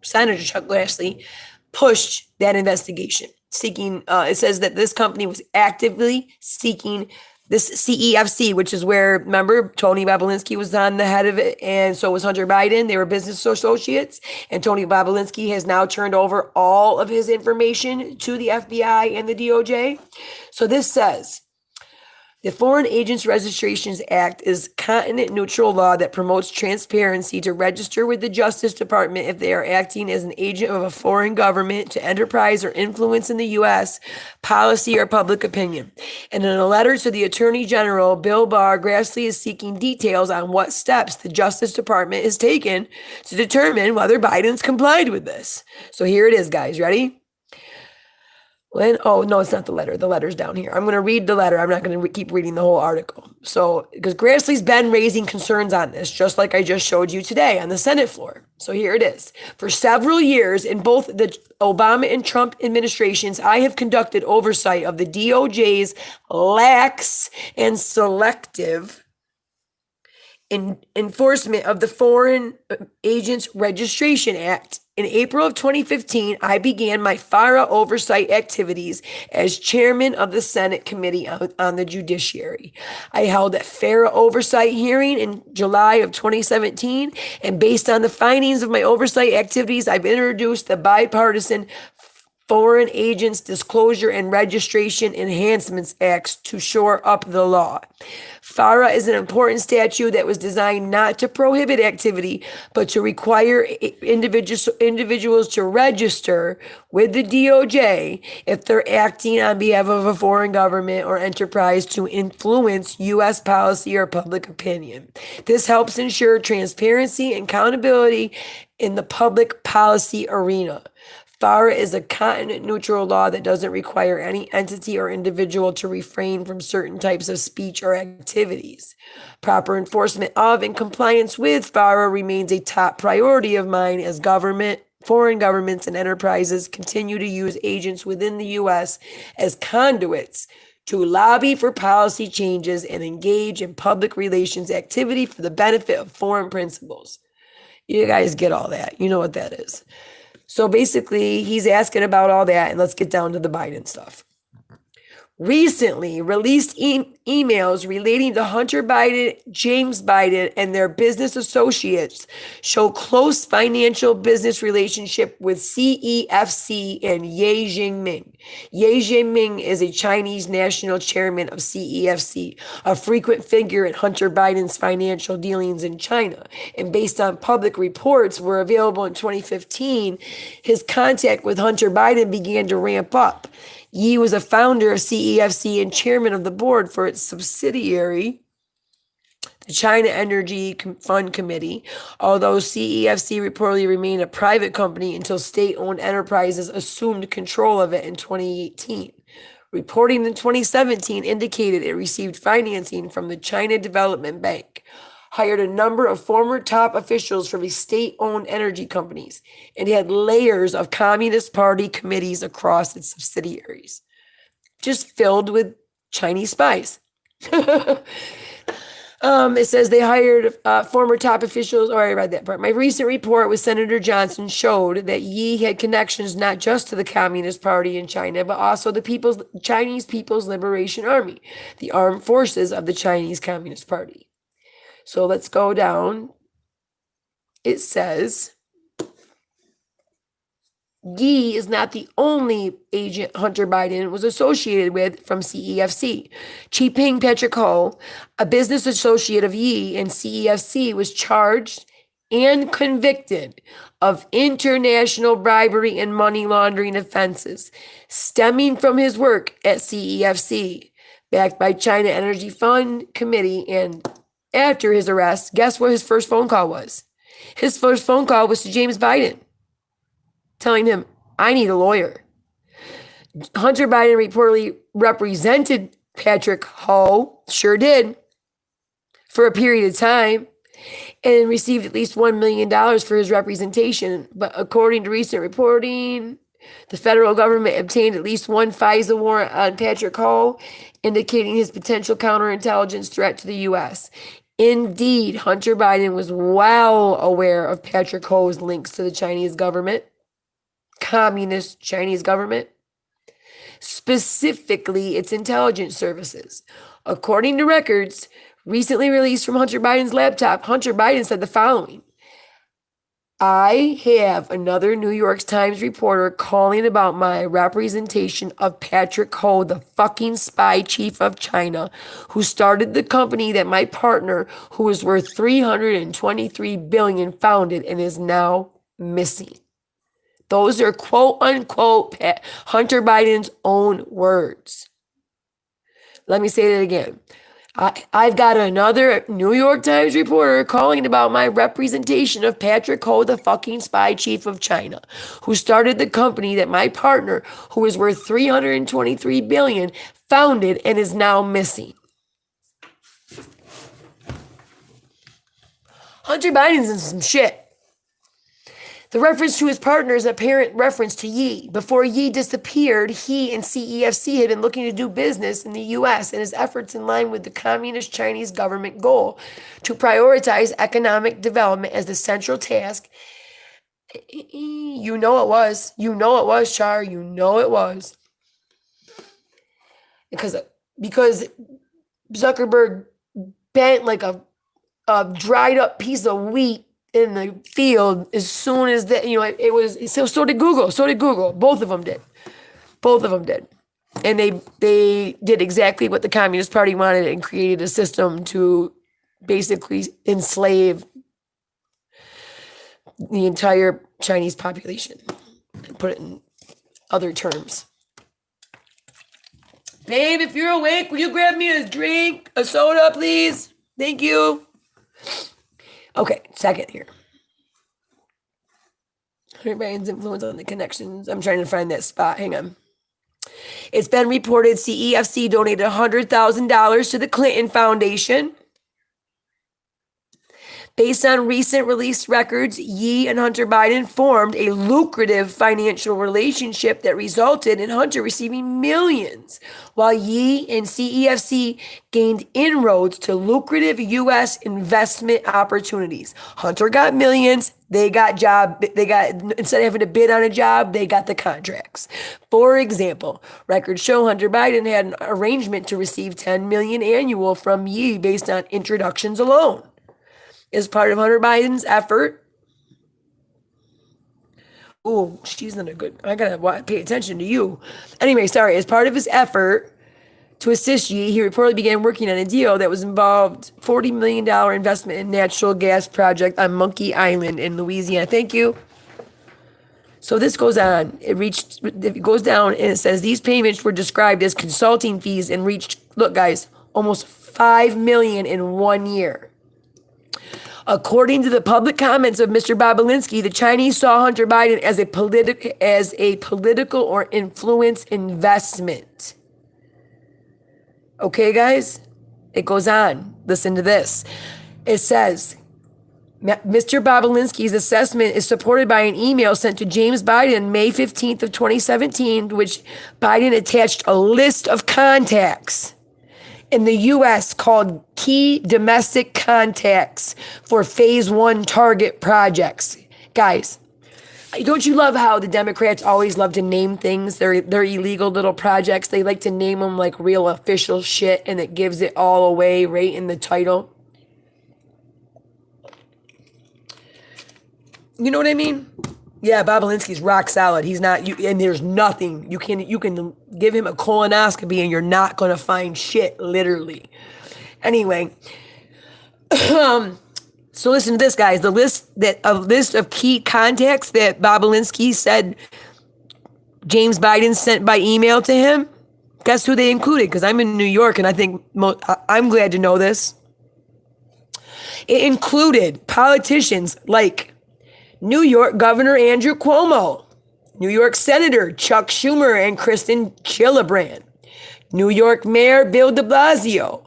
Senator Chuck Grassley, pushed that investigation, seeking, it says that this company was actively seeking this CEFC, which is where, remember, Tony Bobolinsky was on the head of it, and so was Hunter Biden. They were business associates, and Tony Bobolinsky has now turned over all of his information to the FBI and the DOJ. So this says, the Foreign Agents Registrations Act is continent-neutral law that promotes transparency to register with the Justice Department if they are acting as an agent of a foreign government to enterprise or influence in the U.S. policy or public opinion. And in a letter to the Attorney General, Bill Barr, Grassley is seeking details on what steps the Justice Department has taken to determine whether Biden's complied with this. So here it is, guys. Ready? Oh, no, it's not the letter. The letter's down here. I'm going to read the letter. I'm not going to keep reading the whole article. So, because Grassley's been raising concerns on this, just like I just showed you today on the Senate floor. So here it is. For several years in both the Obama and Trump administrations, I have conducted oversight of the DOJ's lax and selective enforcement of the Foreign Agents Registration Act. In April of 2015, I began my FARA oversight activities as chairman of the Senate Committee on the Judiciary. I held a FARA oversight hearing in July of 2017, and based on the findings of my oversight activities, I've introduced the bipartisan Foreign Agents Disclosure and Registration Enhancements Acts to shore up the law. FARA is an important statute that was designed not to prohibit activity, but to require individuals to register with the DOJ if they're acting on behalf of a foreign government or enterprise to influence U.S. policy or public opinion. This helps ensure transparency and accountability in the public policy arena. FARA is a content-neutral law that doesn't require any entity or individual to refrain from certain types of speech or activities. Proper enforcement of and compliance with FARA remains a top priority of mine as foreign governments and enterprises continue to use agents within the U.S. as conduits to lobby for policy changes and engage in public relations activity for the benefit of foreign principals. You guys get all that. You know what that is. So basically, he's asking about all that, and let's get down to the Biden stuff. Recently released emails relating to Hunter Biden, James Biden, and their business associates show close financial business relationship with CEFC and Ye Jianming. Ye Jianming is a Chinese national chairman of CEFC, a frequent figure in Hunter Biden's financial dealings in China. And based on public reports were available in 2015, his contact with Hunter Biden began to ramp up. Yi was a founder of CEFC and chairman of the board for its subsidiary, the China Energy Fund Committee, although CEFC reportedly remained a private company until state-owned enterprises assumed control of it in 2018. Reporting in 2017 indicated it received financing from the China Development Bank, hired a number of former top officials from state-owned energy companies, and had layers of Communist Party committees across its subsidiaries, just filled with Chinese spies. It says they hired former top officials. Oh, I read that part. My recent report with Senator Johnson showed that Yi had connections not just to the Communist Party in China, but also the Chinese People's Liberation Army, the armed forces of the Chinese Communist Party. So let's go down. It says, Yi is not the only agent Hunter Biden was associated with from CEFC. Chi-Ping Patrick Ho, a business associate of Yi and CEFC, was charged and convicted of international bribery and money laundering offenses stemming from his work at CEFC, backed by China Energy Fund Committee. And after his arrest, guess what his first phone call was? His first phone call was to James Biden, telling him, I need a lawyer. Hunter Biden reportedly represented Patrick Ho, sure did, for a period of time, and received at least $1 million for his representation. But according to recent reporting, the federal government obtained at least one FISA warrant on Patrick Ho, indicating his potential counterintelligence threat to the U.S. Indeed, Hunter Biden was well aware of Patrick Ho's links to the Chinese government, communist Chinese government, specifically its intelligence services. According to records recently released from Hunter Biden's laptop, Hunter Biden said the following: I have another New York Times reporter calling about my representation of Patrick Ho, the fucking spy chief of China, who started the company that my partner, who is worth $323 billion, founded and is now missing. Those are quote unquote Hunter Biden's own words. Let me say that again. I've got another New York Times reporter calling about my representation of Patrick Ho, the fucking spy chief of China, who started the company that my partner, who is worth $323 billion, founded and is now missing. Hunter Biden's in some shit. The reference to his partner is an apparent reference to Yi. Before Yi disappeared, he and CEFC had been looking to do business in the U.S. and his efforts in line with the communist Chinese government goal to prioritize economic development as the central task. You know it was. You know it was, Char. You know it was. Because Zuckerberg bent like a dried up piece of wheat in the field as soon as it was. So did Google. Both of them did. And they did exactly what the Communist Party wanted and created a system to basically enslave the entire Chinese population, and put it in other terms. Babe, if you're awake, will you grab me a drink, a soda, please? Thank you. Okay, second here. Biden's influence on the connections. I'm trying to find that spot. Hang on. It's been reported CEFC donated $100,000 to the Clinton Foundation. Based on recent released records, Yi and Hunter Biden formed a lucrative financial relationship that resulted in Hunter receiving millions, while Yi and CEFC gained inroads to lucrative U.S. investment opportunities. Hunter got millions. Instead of having to bid on a job, they got the contracts. For example, records show Hunter Biden had an arrangement to receive $10 million annual from Yi based on introductions alone. As part of Hunter Biden's effort. Oh, she's not a good. I gotta pay attention to you. Anyway, sorry. As part of his effort to assist Yi, he reportedly began working on a deal that was involved $40 million investment in natural gas project on Monkey Island in Louisiana. Thank you. So this goes on. It goes down and it says these payments were described as consulting fees and reached, look guys, almost $5 million in 1 year. According to the public comments of Mr. Bobulinski, the Chinese saw Hunter Biden as a political or influence investment. Okay, guys? It goes on. Listen to this. It says, Mr. Bobulinski's assessment is supported by an email sent to James Biden May 15th of 2017, to which Biden attached a list of contacts in the U.S. called key domestic contacts for phase 1 target projects. Guys, don't you love how the Democrats always love to name things? They're illegal little projects. They like to name them like real official shit, and it gives it all away right in the title. You know what I mean? Yeah, Bobulinski's rock solid. He's not, and there's nothing. You can give him a colonoscopy and you're not going to find shit, literally. Anyway, so listen to this, guys. A list of key contacts that Bobulinski said James Biden sent by email to him. Guess who they included? Because I'm in New York, and I think I'm glad to know this. It included politicians like New York Governor Andrew Cuomo, New York Senator Chuck Schumer and Kristen Gillibrand, New York Mayor Bill de Blasio,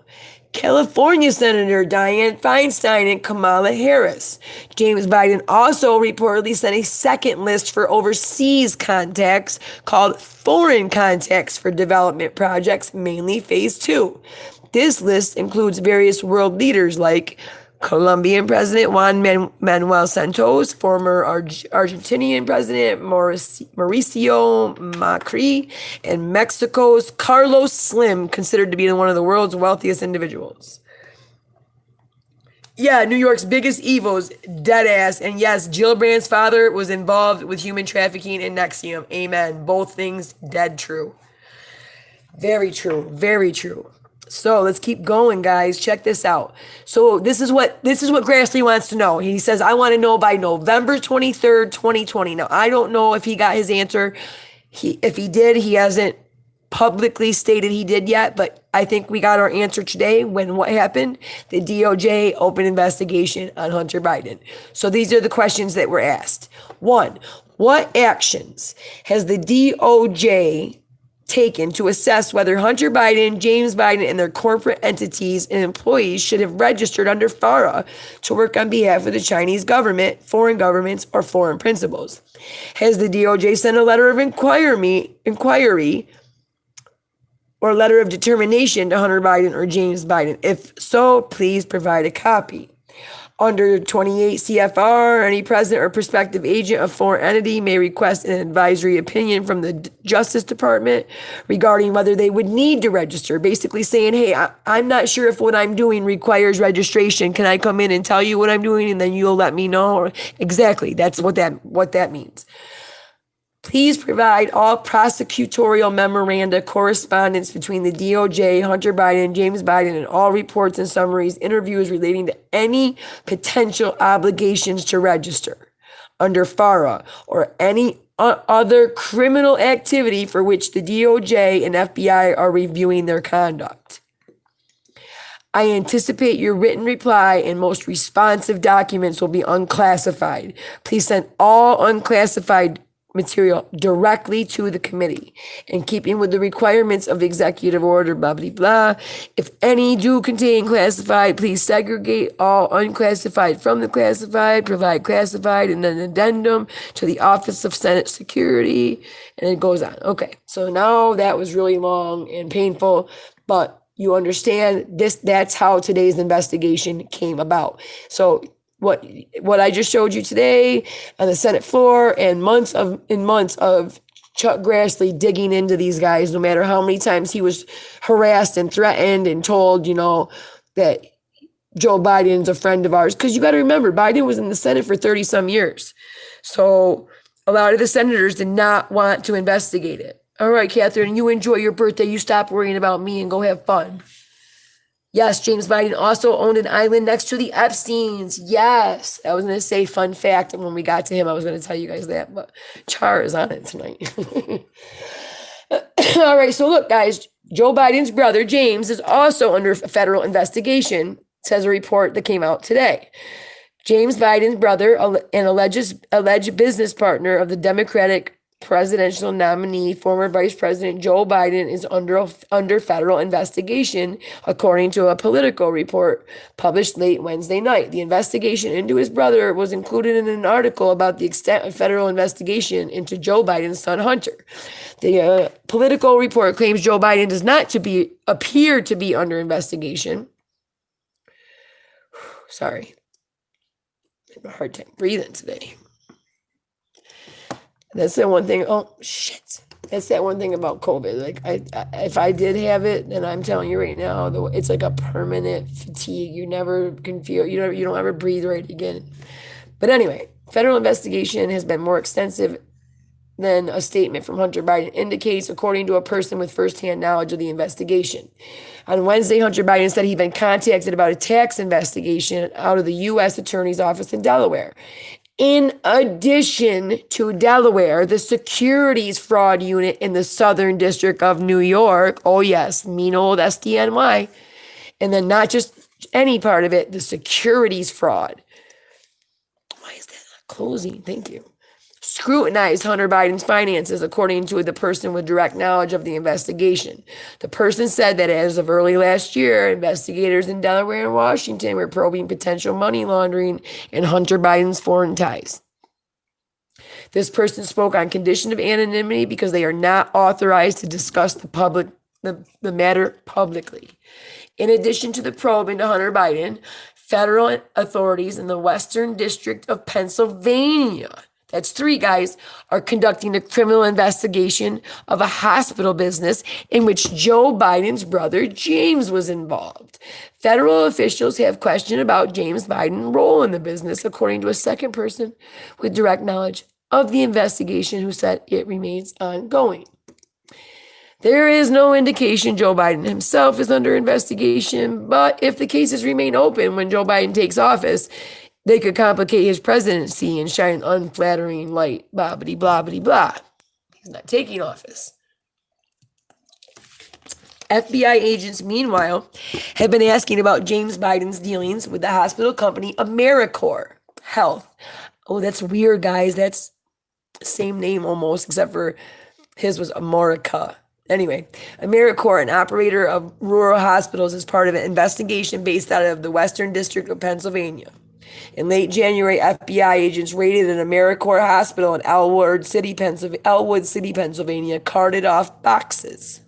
California Senator Dianne Feinstein and Kamala Harris. James Biden also reportedly sent a second list for overseas contacts called Foreign Contacts for Development Projects, mainly Phase 2. This list includes various world leaders like Colombian President Juan Manuel Santos, former Argentinian President Mauricio Macri, and Mexico's Carlos Slim, considered to be one of the world's wealthiest individuals. Yeah, New York's biggest evils, dead ass. And yes, Gillibrand's father was involved with human trafficking and NXIVM. Amen. Both things dead true. Very true. Very true. So let's keep going, guys. Check this out. So this is what Grassley wants to know. He says, I want to know by November 23rd, 2020. Now, I don't know if he got his answer. If he did, he hasn't publicly stated he did yet, but I think we got our answer today when what happened? The DOJ opened investigation on Hunter Biden. So these are the questions that were asked. 1, what actions has the DOJ taken to assess whether Hunter Biden, James Biden, and their corporate entities and employees should have registered under FARA to work on behalf of the Chinese government, foreign governments, or foreign principals. Has the DOJ sent a letter of inquiry or letter of determination to Hunter Biden or James Biden? If so, please provide a copy. Under 28 CFR, any president or prospective agent of foreign entity may request an advisory opinion from the Justice Department regarding whether they would need to register. Basically saying, hey, I'm not sure if what I'm doing requires registration. Can I come in and tell you what I'm doing and then you'll let me know? Exactly. That's what that means. Please provide all prosecutorial memoranda, correspondence between the DOJ, Hunter Biden, James Biden, and all reports and summaries, interviews relating to any potential obligations to register under FARA or any other criminal activity for which the DOJ and FBI are reviewing their conduct. I anticipate your written reply and most responsive documents will be unclassified. Please send all unclassified material directly to the committee in keeping with the requirements of the executive order, blah, blah, blah. If any do contain classified, please segregate all unclassified from the classified, provide classified and an addendum to the Office of Senate Security, and it goes on. Okay, so now that was really long and painful, but you understand that's how today's investigation came about. So what I just showed you today on the Senate floor and months of Chuck Grassley digging into these guys, no matter how many times he was harassed and threatened and told, that Joe Biden's a friend of ours. Because you got to remember, Biden was in the Senate for 30 some years. So a lot of the senators did not want to investigate it. All right, Catherine, you enjoy your birthday. You stop worrying about me and go have fun. Yes, James Biden also owned an island next to the Epsteins. Yes. I was going to say fun fact, and when we got to him, I was going to tell you guys that, but Char is on it tonight. All right, so look, guys, Joe Biden's brother, James, is also under federal investigation, says a report that came out today. James Biden's brother, an alleged business partner of the Democratic presidential nominee, former Vice President Joe Biden, is under federal investigation, according to a Politico report published late Wednesday night. The investigation into his brother was included in an article about the extent of federal investigation into Joe Biden's son Hunter. The Politico report claims Joe Biden does not appear to be under investigation. Sorry, I have a hard time breathing today. That's the one thing. Oh, shit. That's that one thing about COVID. Like, if I did have it, then I'm telling you right now, it's like a permanent fatigue. You never can feel, you don't ever breathe right again. But anyway, federal investigation has been more extensive than a statement from Hunter Biden indicates, according to a person with firsthand knowledge of the investigation. On Wednesday, Hunter Biden said he'd been contacted about a tax investigation out of the U.S. Attorney's Office in Delaware. In addition to Delaware, the securities fraud unit in the Southern District of New York, oh yes, mean old SDNY, and then not just any part of it, the securities fraud. Why is that not closing? Thank you. Scrutinized Hunter Biden's finances, according to the person with direct knowledge of the investigation. The person said that as of early last year, investigators in Delaware and Washington were probing potential money laundering and Hunter Biden's foreign ties. This person spoke on condition of anonymity because they are not authorized to discuss the matter publicly. In addition to the probe into Hunter Biden, federal authorities in the Western District of Pennsylvania, that's 3 guys, are conducting a criminal investigation of a hospital business in which Joe Biden's brother James was involved. Federal officials have questioned about James Biden's role in the business, according to a second person with direct knowledge of the investigation who said it remains ongoing. There is no indication Joe Biden himself is under investigation, but if the cases remain open when Joe Biden takes office, they could complicate his presidency and shine an unflattering light, blah, blah, blah, blah, blah. He's not taking office. FBI agents, meanwhile, have been asking about James Biden's dealings with the hospital company AmeriCorps Health. Oh, that's weird, guys. That's the same name almost, except for his was America. Anyway, AmeriCorps, an operator of rural hospitals, is part of an investigation based out of the Western District of Pennsylvania. In late January, FBI agents raided an AmeriCorps hospital in Elwood City, Pennsylvania, carted off boxes.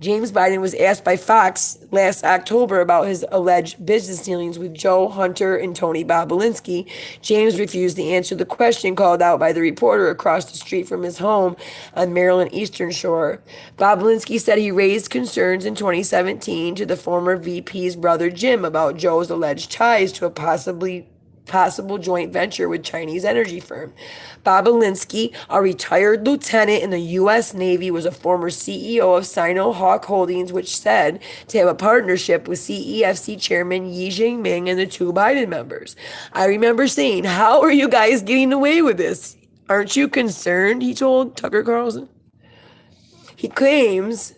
James Biden was asked by Fox last October about his alleged business dealings with Joe Hunter and Tony Bobulinski. James refused to answer the question called out by the reporter across the street from his home on Maryland Eastern Shore. Bobulinski said he raised concerns in 2017 to the former VP's brother Jim about Joe's alleged ties to a possible joint venture with Chinese energy firm. Bobulinski, a retired lieutenant in the U.S. Navy, was a former CEO of Sino-Hawk Holdings, which said to have a partnership with CEFC chairman Yi Jinping and the two Biden members. I remember saying, "How are you guys getting away with this? Aren't you concerned?" he told Tucker Carlson. He claims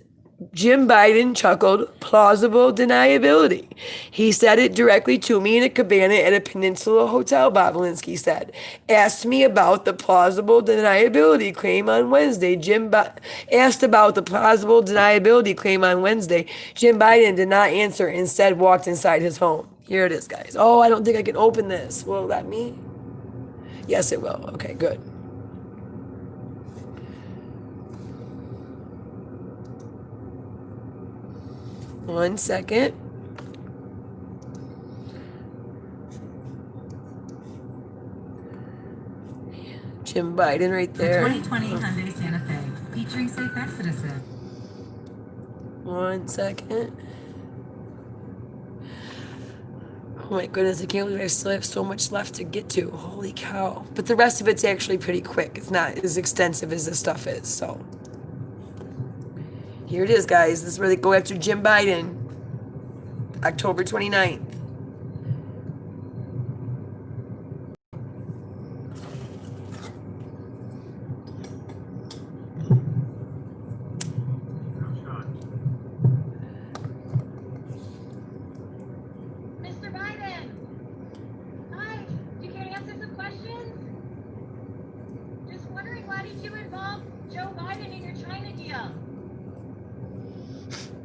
Jim Biden chuckled, "Plausible deniability." He said it directly to me in a cabana at a Peninsula hotel, Bobulinski said. Asked me about the plausible deniability claim on Wednesday. Asked about the plausible deniability claim on Wednesday. Jim Biden did not answer, instead walked inside his home. Here it is, guys. Oh, I don't think I can open this. Will it let me? Yes, it will. Okay, good. One second. Jim Biden right there. 2020 Hyundai Santa Fe, featuring safe exit assist. 1 second. Oh my goodness, I can't believe I still have so much left to get to. Holy cow. But the rest of it's actually pretty quick. It's not as extensive as this stuff is, so. Here it is, guys. This is where they go after Jim Biden. October 29th. Mr. Biden. Hi. You can answer some questions? Just wondering, why did you involve Joe Biden in your China deal?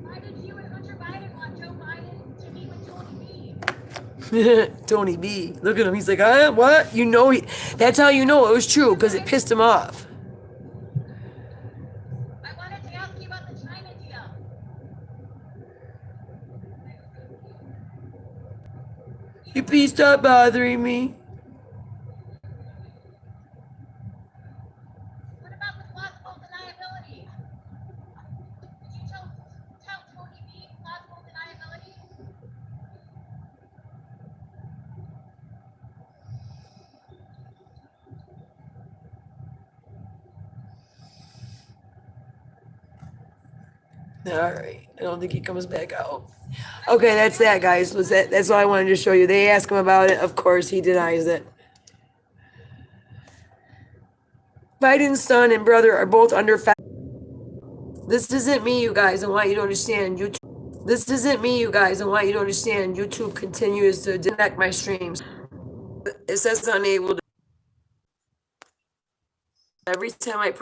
Why did you and Hunter Biden want Joe Biden to meet with Tony B? Tony B. Look at him. He's like, what? You know, that's how you know it was true, because it pissed him off. I wanted to ask you about the China deal. You please stop bothering me. What about the plausible deniability? Did you tell Tony B plausible deniability? All right. I don't think he comes back out. Okay, that's that, guys. That's all I wanted to show you. They ask him about it. Of course, he denies it. Biden's son and brother are both under federal. This isn't me, you guys. I want you to understand. This isn't me, you guys. I want you to understand. YouTube continues to disconnect my streams. It says unable to. Every time I press